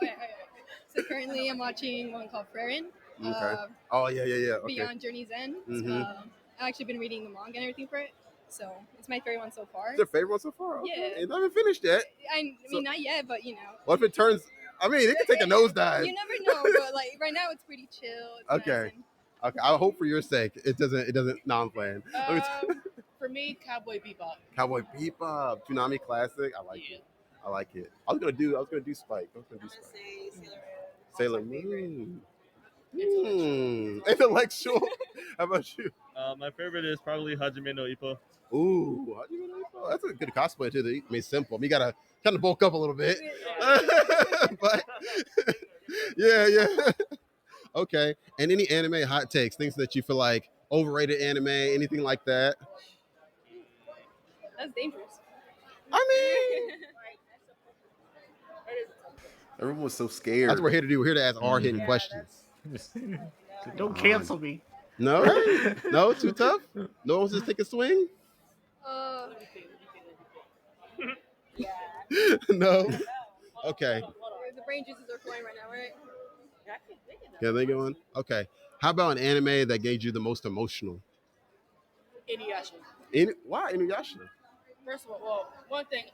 So currently I'm watching one called Frerin. Okay. Oh yeah. Okay. Beyond Journey's End. Mhm. I've actually been reading the manga and everything for it, so it's my favorite one so far. It's your favorite one so far? Okay. Yeah. It haven't finished yet. I mean, So- not yet, but you know. What if it turns? I mean, it could take a nosedive. You never know, but like right now it's pretty chill. It's Okay. nice and- Okay. I hope for your sake it doesn't. No, I'm playing. Let me For me, Cowboy Bebop. Cowboy Bebop, Toonami classic. I like it. I like it. I was gonna do Spike. Sailor Moon. Intellectual. How about you? My favorite is probably Hajime no Ippo. Ooh, how do you know? That's a good cosplay too. I mean, simple. You gotta kind of bulk up a little bit, but yeah. Okay. And any anime hot takes, things that you feel like overrated anime, anything like that? That's dangerous. I mean, everyone was so scared. That's what we're here to do. We're here to ask our hidden questions. Don't cancel me. No, no, too tough. No one's just take a swing. No. Okay. The brain juices are flowing right now, right? Yeah, they going. Okay. How about an anime that gave you the most emotional? Inuyasha. Why Inuyasha? First of all, well, one thing,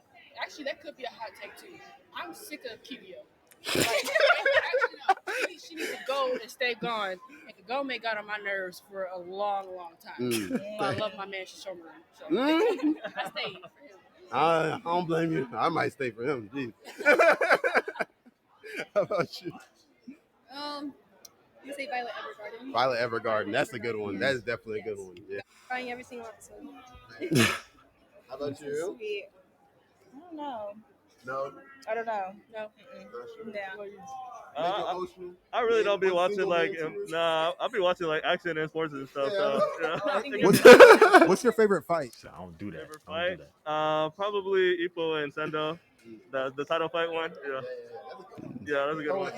actually, that could be a hot take too. I'm sick of Kibio. Like, actually, no, she needs to go and stay gone. And Kagome got on my nerves for a long time. I love my man Shishomaru. So I stayed for him. I don't blame you. I might stay for him. Jeez. How about you? I'm gonna say Violet Evergarden. Violet Evergarden. That's a good one. That is definitely a good one. Yeah. Crying every single episode. How about you? Sweet. I don't know. No. I don't know. No. Yeah. I really don't be watching like I'll be watching like action and sports and stuff. So yeah. What's your favorite fight? I don't do that. Favorite I don't fight? do that. Probably Ippo and Sendo, the title fight one. Yeah, that's a good one.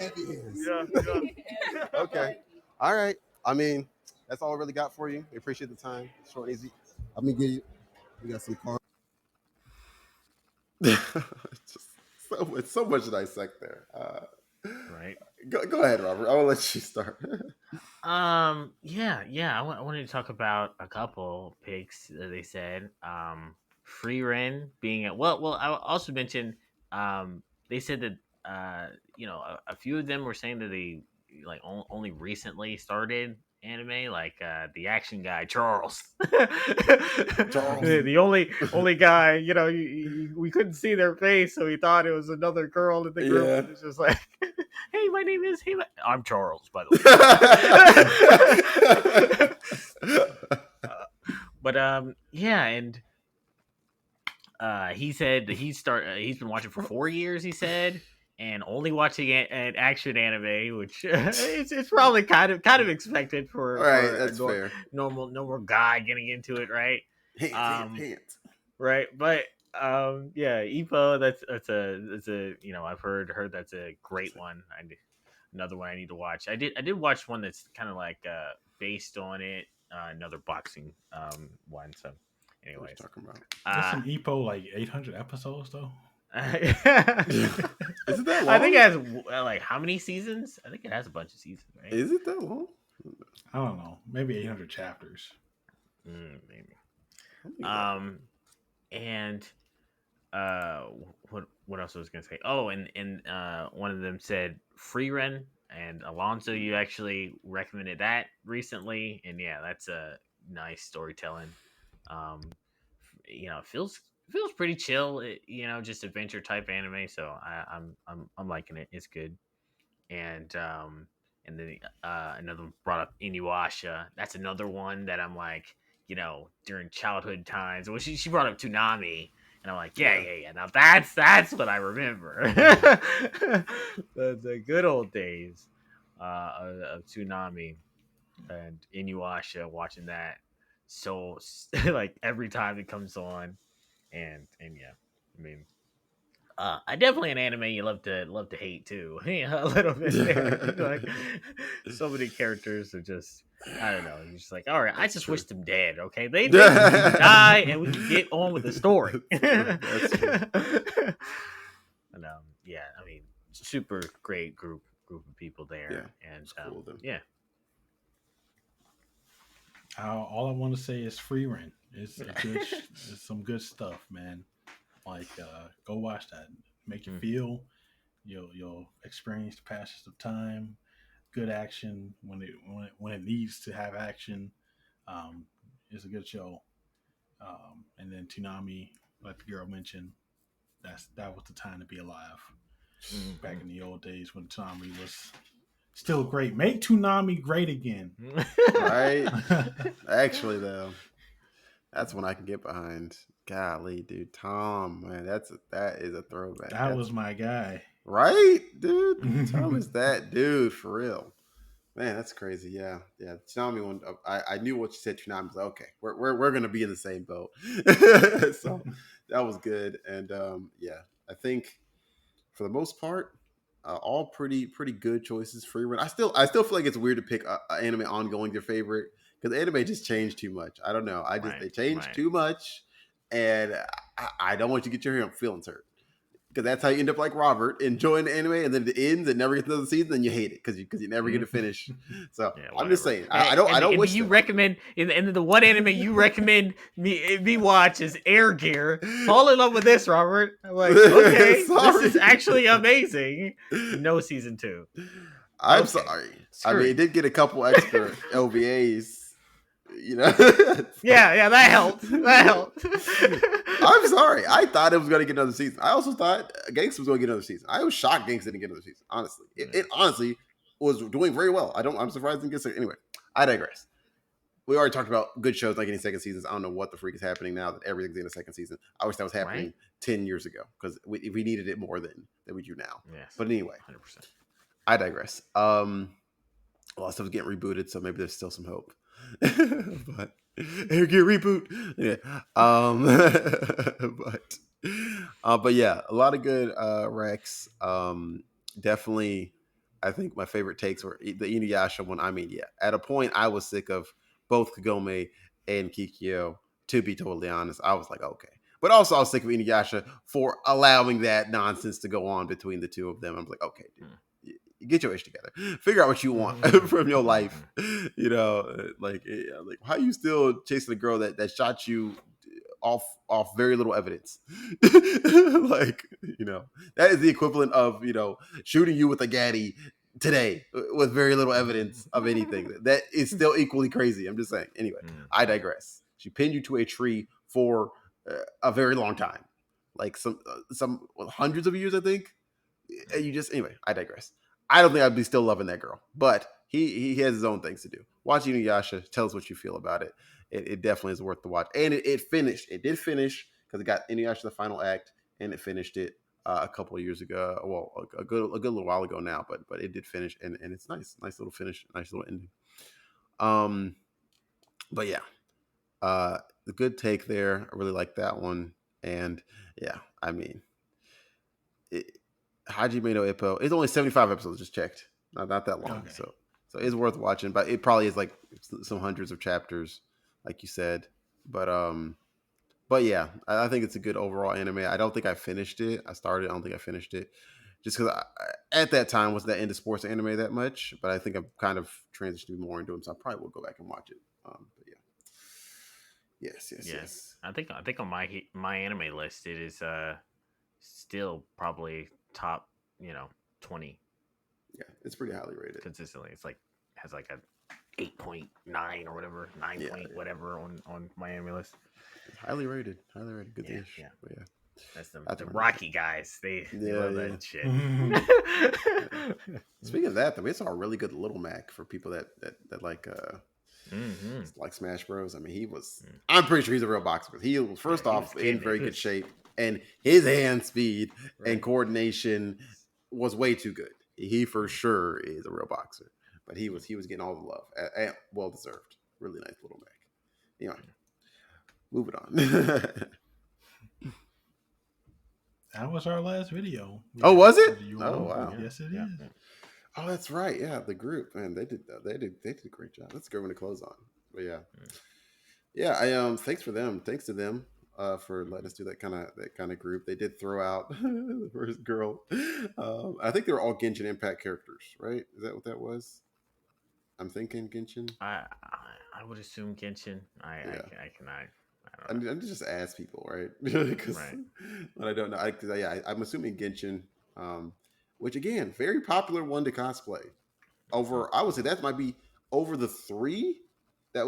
Yeah. Okay. All right. I mean, that's all I really got for you. We appreciate the time. Short and easy. Let me give you. We got some cards. It's so much to dissect there. Right. Go ahead, Robert. I will let you start. Yeah. I wanted to talk about a couple picks that they said. Free Ren being at well. I also mentioned they said that a few of them were saying that they like only recently started anime, like the action guy Charles. The only guy, we couldn't see their face, so he thought it was another girl in the group. Yeah. It's just like Hey, my name is I'm Charles, by the way. But yeah, and he said that he's been watching for 4 years. He said, and only watching an action anime, which it's probably kind of expected All for right, a that's fair. normal guy getting into it, right? Hands. Right, but yeah, Ipo, that's a I've heard that's a great one. Another one I need to watch. I did watch one that's kind of like based on it, another boxing one. So, What are you anyways, talking about? There's uh, some EPO like 800 episodes though. Is it that long? I think it has like how many seasons? I think it has a bunch of seasons, right? Is it that long? I don't know, maybe 800 chapters. Maybe. And what else I was gonna say? Oh, and one of them said free run, and Alonso, you actually recommended that recently, and yeah, that's a nice storytelling. Um, feels pretty chill. Just adventure type anime. So I'm liking it. It's good. And then another one brought up Inuyasha. That's another one that I'm like, during childhood times. Well, she brought up Toonami, and I'm like, yeah. Now that's what I remember. The good old days of Toonami and Inuyasha. Watching that so like every time it comes on, and yeah, I mean, I definitely an anime you love to hate too. A little bit there. Like so many characters are just I don't know. You're just like, all right, I just wish them dead. Okay, they just die and we can get on with the story. That's true. And yeah, I mean, super great group of people there. Yeah, And cool of them. yeah. All I want to say is free rent. It's a good, it's some good stuff, man. Like, go watch that. Make you feel. You'll experience the passage of time. Good action when it needs to have action. It's a good show. And then Toonami, like the girl mentioned, that was the time to be alive. Back in the old days when Toonami was still great. Make Toonami great again. Right? Actually, though, that's one I can get behind. Golly, dude, Tom, man, that is a throwback. That was my guy, right, dude. Tom is that dude for real. Man, that's crazy. Yeah. Tsunami one. I knew what you said. Tsunami was like, okay. We're gonna be in the same boat. So that was good. And yeah, I think for the most part, all pretty good choices. Free run. I still feel like it's weird to pick a anime ongoing your favorite because anime just changed too much. I don't know. They changed too much, and I don't want you to get your feelings hurt. Because that's how you end up like Robert, enjoying the anime, and then it ends and never gets another season, then you hate it because you never get to finish. So yeah, I'm just saying, I don't wish. You recommend and the one anime you recommend me watch is Air Gear. Fall in love with this, Robert. I'm like, okay, this is actually amazing. No season 2. I'm sorry. I mean, it did get a couple extra OVAs. Yeah, that helped. I'm sorry. I thought it was going to get another season. I also thought Gangsta was going to get another season. I was shocked Gangsta didn't get another season. Honestly, it honestly was doing very well. I'm surprised it didn't get second. Anyway, I digress. We already talked about good shows not getting second seasons. I don't know what the freak is happening now that everything's in a second season. I wish that was happening 10 years ago because we needed it more than we do now. Yes, but anyway, 100%. I digress. A lot of stuff is getting rebooted, so maybe there's still some hope. But Air Gear reboot. Yeah. But yeah, a lot of good Rex. Definitely, I think my favorite takes were the Inuyasha one. I mean, yeah, at a point I was sick of both Kagome and Kikyo. To be totally honest, I was like, okay. But also, I was sick of Inuyasha for allowing that nonsense to go on between the two of them. I'm like, okay, dude. Get your ish together. Figure out what you want from your life. Like how you still chasing a girl that shot you off very little evidence. Like, that is the equivalent of, shooting you with a Gaddy today with very little evidence of anything. That is still equally crazy. I'm just saying. Anyway, I digress. She pinned you to a tree for a very long time. Like some hundreds of years, I think. You just, anyway, I digress. I don't think I'd be still loving that girl, but he has his own things to do. Watch Inuyasha. Tell us what you feel about it. It definitely is worth the watch. And it finished. It did finish because it got Inuyasha the final act, and it finished it a couple of years ago. Well, a good little while ago now, but it did finish, and it's nice little finish, nice little ending. But yeah, the good take there. I really like that one, and yeah, I mean, it, Hajime no Ippo. It's only 75 episodes. Just checked, not that long. Okay. So it's worth watching, but it probably is like some hundreds of chapters, like you said. But yeah, I think it's a good overall anime. I don't think I finished it. I started. I don't think I finished it, just because at that time wasn't that into sports anime that much. But I think I'm kind of transitioning more into them, so I probably will go back and watch it. But yeah, yes. I think on my anime list it is still probably top 20 Yeah, it's pretty highly rated. consistently. It's like has like a 8.9 or whatever, 9 point whatever on my anime list. It's highly rated, good dish. Yeah. But yeah. That's the Rocky guys. They love that shit. Speaking of that, though, we saw a really good Little Mac for people that like like Smash Bros. I mean, he was. I'm pretty sure he's a real boxer. He was first off in very good shape, and his hand speed and coordination was way too good. He for sure is a real boxer, but he was getting all the love, and well deserved. Really nice Little Mac. Anyway, moving on. That was our last video. Oh, was it? Oh, wow. Yes, it is. Oh, that's right. Yeah, the group, man, they did a great job. That's a good one to close on. But yeah. I thanks to them for letting us do that kind of group. They did throw out the first girl. I think they were all Genshin Impact characters, right? Is that what that was? I'm thinking Genshin. I would assume Genshin. I cannot. I just ask people, right? Because when I don't know, I'm assuming Genshin, which again, very popular one to cosplay. I would say that might be over the three that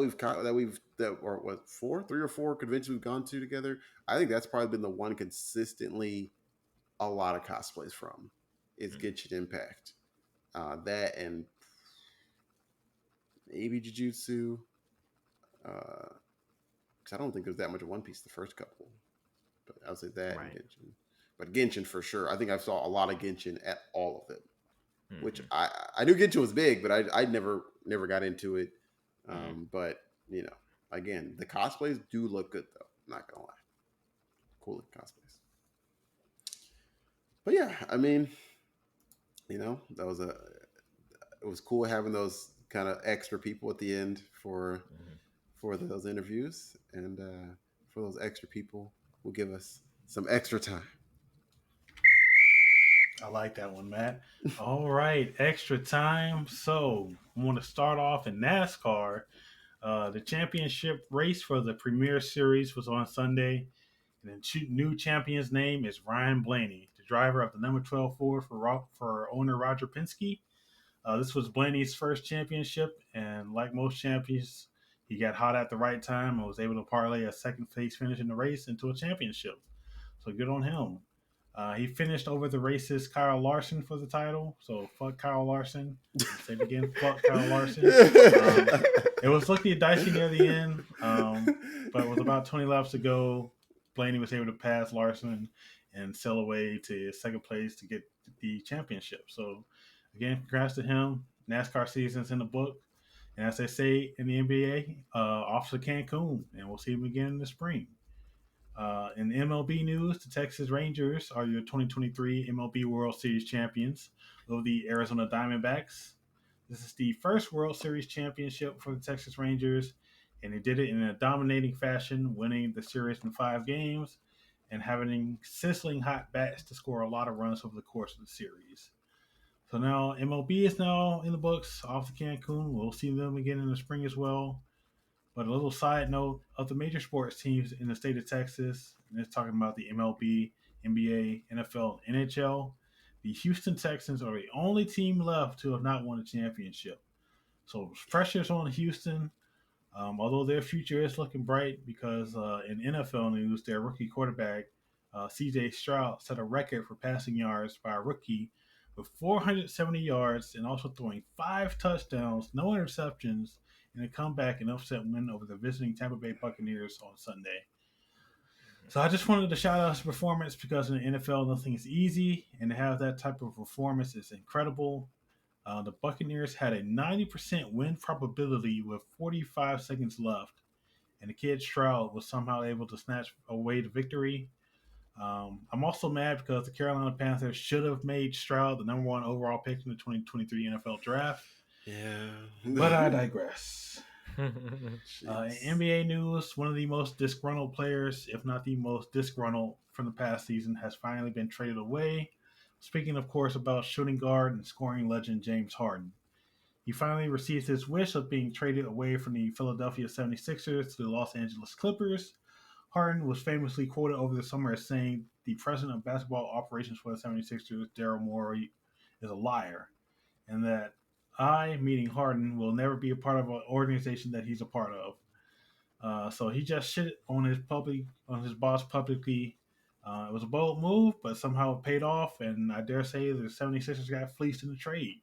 or what 3 or 4 conventions we've gone to together. I think that's probably been the one consistently a lot of cosplays from is Genshin Impact. That and maybe Jujutsu. Because I don't think there's that much of One Piece the first couple, but I would say that and Genshin. But Genshin for sure. I think I saw a lot of Genshin at all of them, which I knew Genshin was big, but I never got into it. But again, the cosplays do look good though. I'm not gonna lie, cool looking cosplays. But yeah, I mean, that was it was cool having those kind of extra people at the end for those interviews, and for those extra people will give us some extra time. I like that one, Matt. All right, extra time. So I want to start off in NASCAR. The championship race for the Premier Series was on Sunday, and the new champion's name is Ryan Blaney, the driver of the number 12 Ford for owner Roger Penske. This was Blaney's first championship, and like most champions, he got hot at the right time and was able to parlay a second place finish in the race into a championship. So good on him. He finished over the race's Kyle Larson for the title. So fuck Kyle Larson. I'll say it again, fuck Kyle Larson. It was looking dicey near the end, but with about 20 laps to go, Blaney was able to pass Larson and sail away to second place to get the championship. So again, congrats to him. NASCAR season's in the book. And as they say in the NBA, off to Cancun, and we'll see him again in the spring. In MLB news, the Texas Rangers are your 2023 MLB World Series champions over the Arizona Diamondbacks. This is the first World Series championship for the Texas Rangers, and they did it in a dominating fashion, winning the series in 5 games and having sizzling hot bats to score a lot of runs over the course of the series. So now MLB is now in the books off to Cancun. We'll see them again in the spring as well. But a little side note of the major sports teams in the state of Texas, and it's talking about the MLB, NBA, NFL, and NHL. The Houston Texans are the only team left to have not won a championship. So pressure's on Houston, although their future is looking bright because in NFL news, their rookie quarterback, C.J. Stroud, set a record for passing yards by a rookie with 470 yards and also throwing 5 touchdowns, no interceptions, in a comeback and upset win over the visiting Tampa Bay Buccaneers on Sunday. So I just wanted to shout out his performance because in the NFL, nothing is easy, and to have that type of performance is incredible. The Buccaneers had a 90% win probability with 45 seconds left, and the kid Stroud was somehow able to snatch away the victory. I'm also mad because the Carolina Panthers should have made Stroud the number 1 overall pick in the 2023 NFL Draft. Yeah. But I digress. In Jeez. NBA news, one of the most disgruntled players, if not the most disgruntled from the past season, has finally been traded away. Speaking, of course, about shooting guard and scoring legend James Harden. He finally received his wish of being traded away from the Philadelphia 76ers to the Los Angeles Clippers. Harden was famously quoted over the summer as saying the president of basketball operations for the 76ers, Daryl Morey, is a liar, and that I, meaning Harden, will never be a part of an organization that he's a part of. So he just shit on his boss publicly. It was a bold move, but somehow it paid off, and I dare say the 76ers got fleeced in the trade.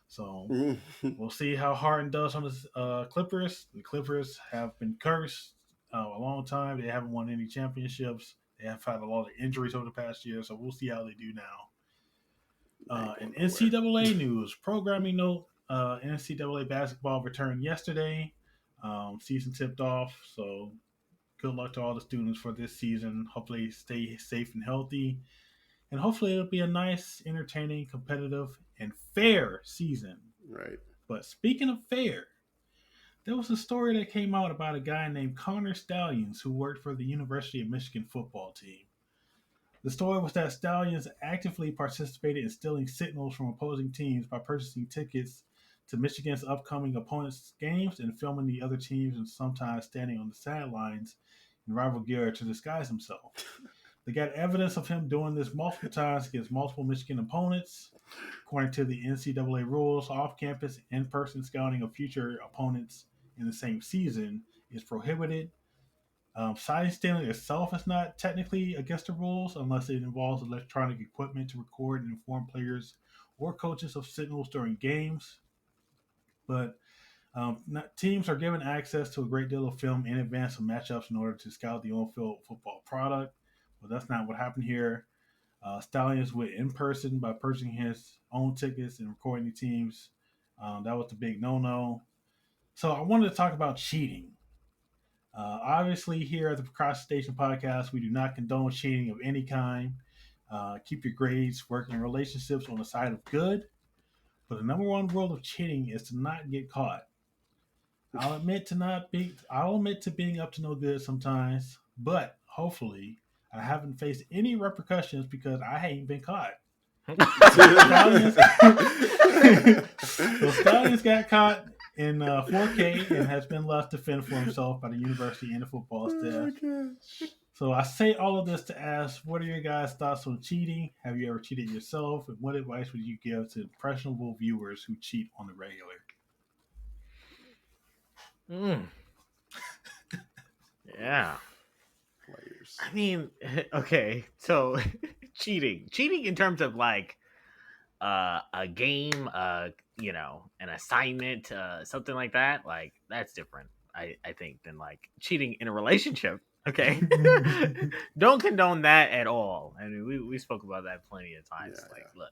So we'll see how Harden does on the Clippers. The Clippers have been cursed a long time. They haven't won any championships. They have had a lot of injuries over the past year, so we'll see how they do now. In NCAA news, programming note, NCAA basketball returned yesterday. Season tipped off, so good luck to all the students for this season. Hopefully stay safe and healthy. And hopefully it'll be a nice, entertaining, competitive, and fair season. Right. But speaking of fair, there was a story that came out about a guy named Connor Stallions who worked for the University of Michigan football team. The story was that Stallions actively participated in stealing signals from opposing teams by purchasing tickets to Michigan's upcoming opponents' games and filming the other teams and sometimes standing on the sidelines in rival gear to disguise himself. They got evidence of him doing this multiple times against multiple Michigan opponents. According to the NCAA rules, off-campus in-person scouting of future opponents in the same season is prohibited. Sign stealing itself is not technically against the rules unless it involves electronic equipment to record and inform players or coaches of signals during games. But teams are given access to a great deal of film in advance of matchups in order to scout the on-field football product. But that's not what happened here. Stallions went in person by purchasing his own tickets and recording the teams. That was the big no-no. So I wanted to talk about cheating. Obviously, here at the Procrastination Podcast, we do not condone cheating of any kind. Keep your grades, work, and relationships on the side of good. But the number 1 rule of cheating is to not get caught. I'll admit to being up to no good sometimes, but hopefully I haven't faced any repercussions because I ain't been caught. Stallions got caught in 4K and has been left to fend for himself by the university and the football staff. So I say all of this to ask, what are your guys' thoughts on cheating? Have you ever cheated yourself? And what advice would you give to impressionable viewers who cheat on the regular? Yeah. Players. I mean, okay, so cheating in terms of like a game, an assignment, something like that, like that's different. I think than like cheating in a relationship. Okay, don't condone that at all. I mean, we spoke about that plenty of times. Look,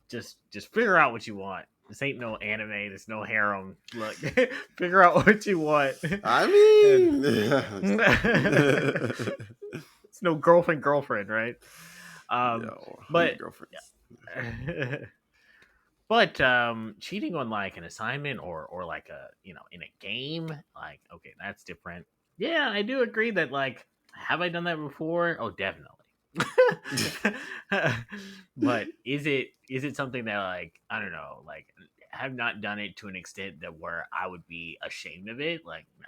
just figure out what you want. This ain't no anime. There's no harem. Look, figure out what you want. I mean, it's no girlfriend, right? But cheating on like an assignment or like in a game, like okay, that's different. Yeah, I do agree that like have I done that before? Oh, definitely. But is it something that like I don't know, like have not done it to an extent that where I would be ashamed of it? Like no.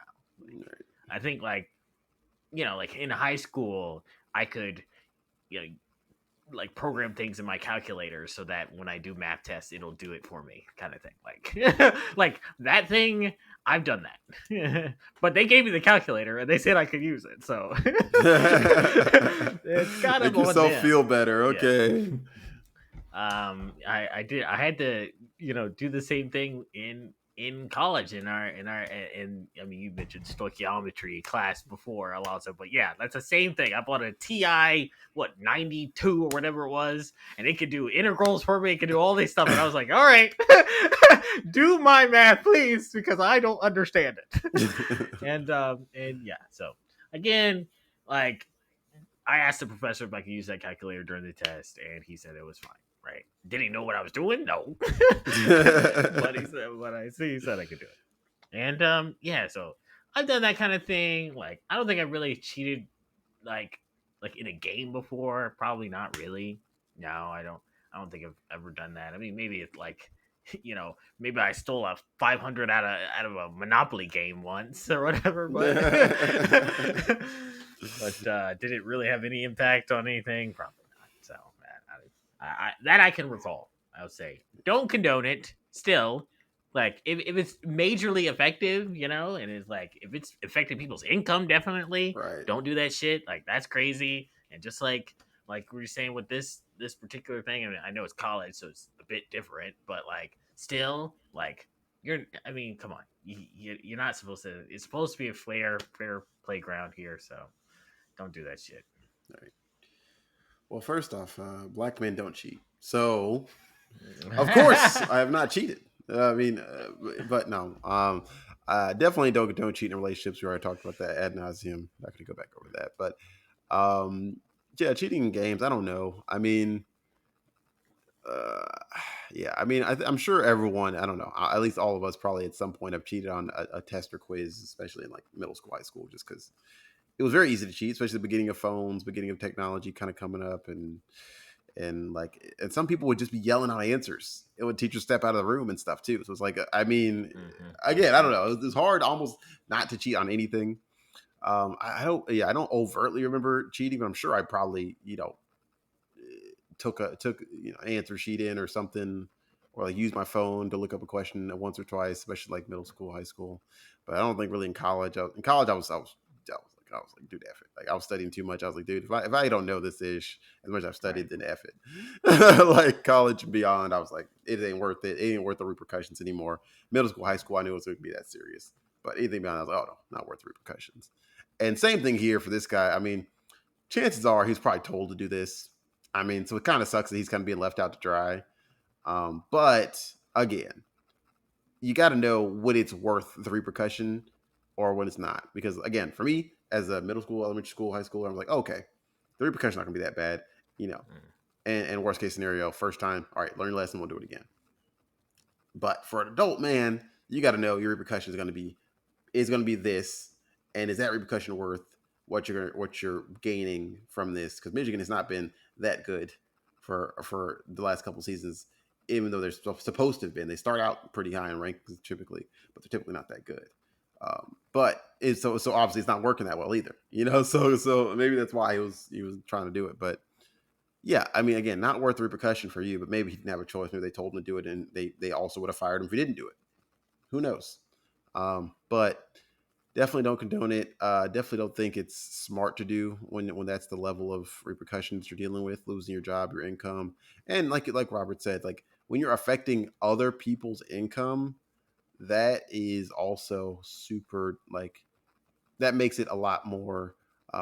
Like, I think like like in high school I could like program things in my calculator so that when I do math tests it'll do it for me kind of thing. Like like that thing I've done that. But they gave me the calculator and they said I could use it. So it's kind of make yourself feel better. Okay. I had to do the same thing in college in I mean, you mentioned stoichiometry class before, Alonso, but yeah, that's the same thing. I bought a TI 92 or whatever it was, and it could do integrals for me, it could do all this stuff, and I was like, all right, do my math please, because I don't understand it. And yeah, so again, like, I asked the professor if I could use that calculator during the test, and he said it was fine. Right? Did he know what I was doing? No, but he said, but I see, he said I could do it. And yeah, so I've done that kind of thing. Like, I don't think I really cheated, like in a game before. Probably not really. No, I don't. I don't think I've ever done that. I mean, maybe it's like, maybe I stole a 500 out of a Monopoly game once or whatever, but but did it really have any impact on anything? Probably not. So that I can recall. I would say don't condone it. Still, like, if it's majorly effective, and it's like, if it's affecting people's income, definitely Right. don't do that shit. Like, that's crazy. And just like we were saying with this particular thing, I mean, I know it's college, so it's a bit different, but like, still, like, I mean, come on, you're not supposed to. It's supposed to be a fair playground here, so don't do that shit. Right. Well, first off, black men don't cheat. So, of course, I have not cheated. I mean, but no. Definitely don't cheat in relationships. We already talked about that ad nauseum. Not going to go back over that. But um, yeah, cheating in games. I don't know. I mean, uh, yeah. I mean, I'm sure everyone. I don't know. At least all of us probably at some point have cheated on a test or quiz, especially in like middle school, high school, just because it was very easy to cheat, especially the beginning of phones, beginning of technology kind of coming up, and some people would just be yelling out answers. It would teachers step out of the room and stuff too. So it's like, I mean, again, I don't know. It's hard almost not to cheat on anything. I don't, yeah, I don't overtly remember cheating, but I'm sure I probably, took answer sheet in or something, or like used my phone to look up a question once or twice, especially like middle school, high school. But I don't think really in college. In college, I was like, dude, F it. Like, I was studying too much. I was like, dude, if I don't know this ish as much as I've studied, then F it. Like college and beyond, I was like, it ain't worth it. It ain't worth the repercussions anymore. Middle school, high school, I knew it was going to be that serious. But anything beyond, I was like, oh no, not worth the repercussions. And same thing here for this guy. I mean, chances are he's probably told to do this. I mean, so it kind of sucks that he's kind of being left out to dry. But again, you got to know what it's worth, the repercussion, or what it's not. Because again, for me, as a middle school, elementary school, high school, I was like, okay, the repercussion's not gonna be that bad, you know. And worst case scenario, first time, all right, learn your lesson, we'll do it again. But for an adult man, you got to know your repercussion is going to be this, and is that repercussion worth what you're gaining from this? Because Michigan has not been that good for the last couple seasons, even though they're supposed to have been. They start out pretty high in rankings typically, but they're typically not that good. But it's so obviously it's not working that well either, you know. So maybe that's why he was trying to do it, but yeah, I mean, again, not worth the repercussion for you, but maybe he didn't have a choice. Maybe they told him to do it, and they also would have fired him if he didn't do it. Who knows? But definitely don't condone it. Definitely don't think it's smart to do when that's the level of repercussions you're dealing with, losing your job, your income, and like Robert said, like when you're affecting other people's income, that is also super like that makes it a lot more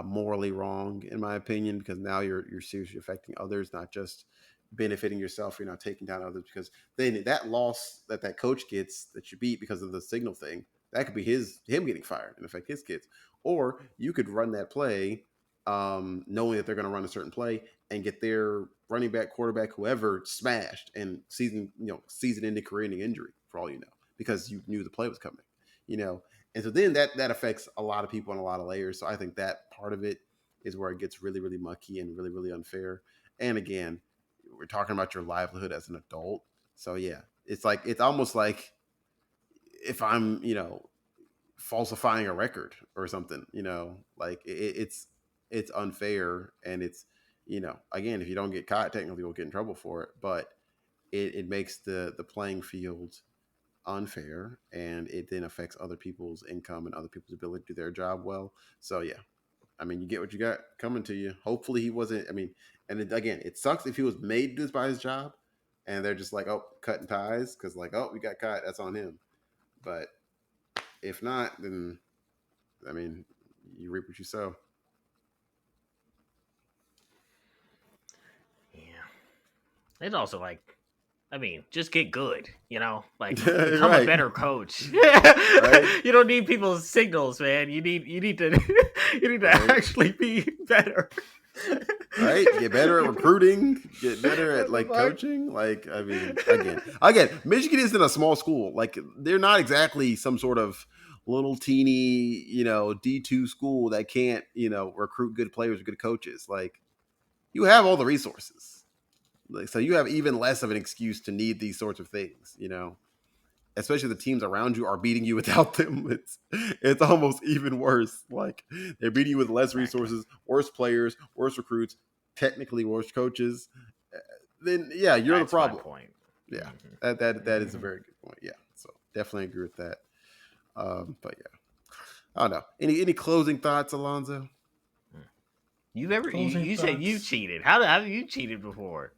morally wrong, in my opinion, because now you're seriously affecting others, not just benefiting yourself. You're not taking down others because then that loss that coach gets that you beat because of the signal thing, that could be him getting fired and affect his kids. Or you could run that play, knowing that they're going to run a certain play and get their running back, quarterback, whoever smashed and season ending, career ending injury for all you know because you knew the play was coming. You know, and so then that affects a lot of people on a lot of layers. So I think that part of it is where it gets really, really mucky and really, really unfair. And again, we're talking about your livelihood as an adult. So yeah, it's almost like if I'm, falsifying a record or something, like it's unfair and it's, again, if you don't get caught, technically you'll get in trouble for it, but it makes the playing field unfair and it then affects other people's income and other people's ability to do their job well. So yeah, I mean, you get what you got coming to you. Hopefully he wasn't, I mean, And again, it sucks if he was made to do this by his job, and they're just like, oh, cutting ties because like, oh, we got caught. That's on him. But if not, then I mean, you reap what you sow. Yeah. It's also like, I mean, just get good, like become a Right. better coach. Right. You don't need people's signals, man. You need to you need to Right. actually be better. Right, get better at recruiting, get better at What the like fuck? coaching. Like, I mean, again, Michigan isn't a small school. Like, they're not exactly some sort of little teeny, D2 school that can't, recruit good players or good coaches. Like, you have all the resources. Like, so you have even less of an excuse to need these sorts of things. Especially the teams around you are beating you without them. It's almost even worse. Like, they're beating you with less Exactly. resources, worse players, worse recruits, technically worse coaches. Then yeah, you're the That's my problem. point. Yeah, Mhm. that is a very good point. Yeah, so definitely agree with that. But yeah, I don't know. Any closing thoughts, Alonzo? You've ever Closing you said you thoughts. cheated. How have you cheated before?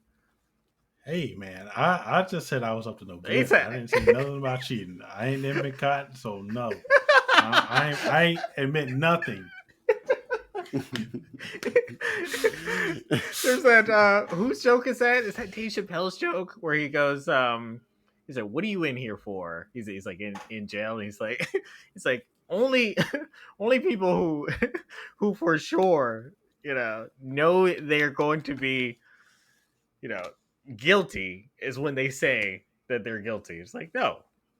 Hey man, I just said I was up to no He good. I said. didn't say nothing about cheating. I ain't never been caught, so no. I admit nothing. There's that whose joke is that? Is that Dave Chappelle's joke where he goes, he's like, "What are you in here for?" He's like in jail, and he's like, he's like only only people who for sure know they're going to be you know guilty is when they say that they're guilty. It's like, no,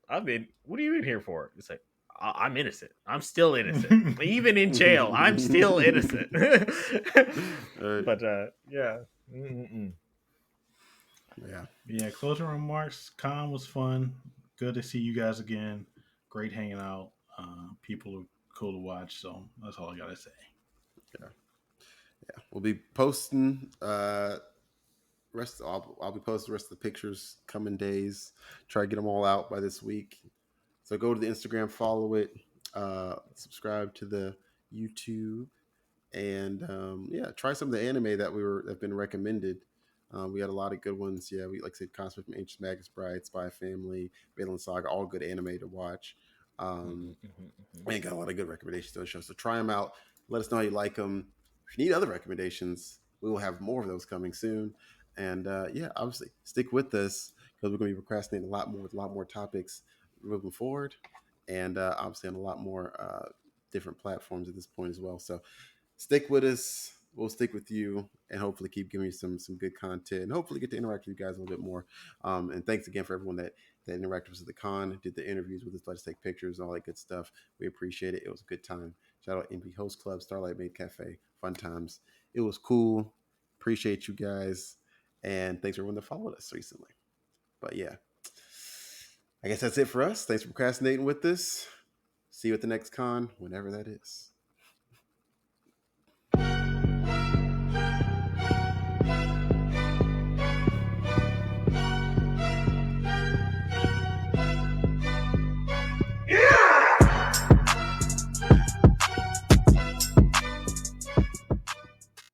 I'm in. What are you in here for? It's like, I'm innocent. I'm still innocent. Even in jail, I'm still innocent. Right. But yeah. Mm-mm. Yeah. Yeah, closing remarks. Con was fun. Good to see you guys again. Great hanging out. People are cool to watch. So that's all I gotta say. Yeah. Yeah. We'll be posting I'll be posting the rest of the pictures coming days. Try to get them all out by this week. So go to the Instagram, follow it, subscribe to the YouTube, and yeah, try some of the anime that have been recommended. We had a lot of good ones. Yeah, we like I said, Concept from Ancient Magus Bride, Spy Family, Vinland Saga, all good anime to watch. Um, and got a lot of good recommendations to the show. So try them out. Let us know how you like them. If you need other recommendations, we will have more of those coming soon. And yeah, obviously stick with us because we're going to be procrastinating a lot more with a lot more topics moving forward, and obviously on a lot more different platforms at this point as well. So stick with us. We'll stick with you and hopefully keep giving you some good content and hopefully get to interact with you guys a little bit more. And thanks again for everyone that interacted with us at the con, did the interviews with us, let us take pictures, all that good stuff. We appreciate it. It was a good time. Shout out NP Host Club, Starlight Made Cafe, fun times. It was cool. Appreciate you guys. And thanks for everyone that followed us recently. But yeah, I guess that's it for us. Thanks for procrastinating with us. See you at the next con, whenever that is.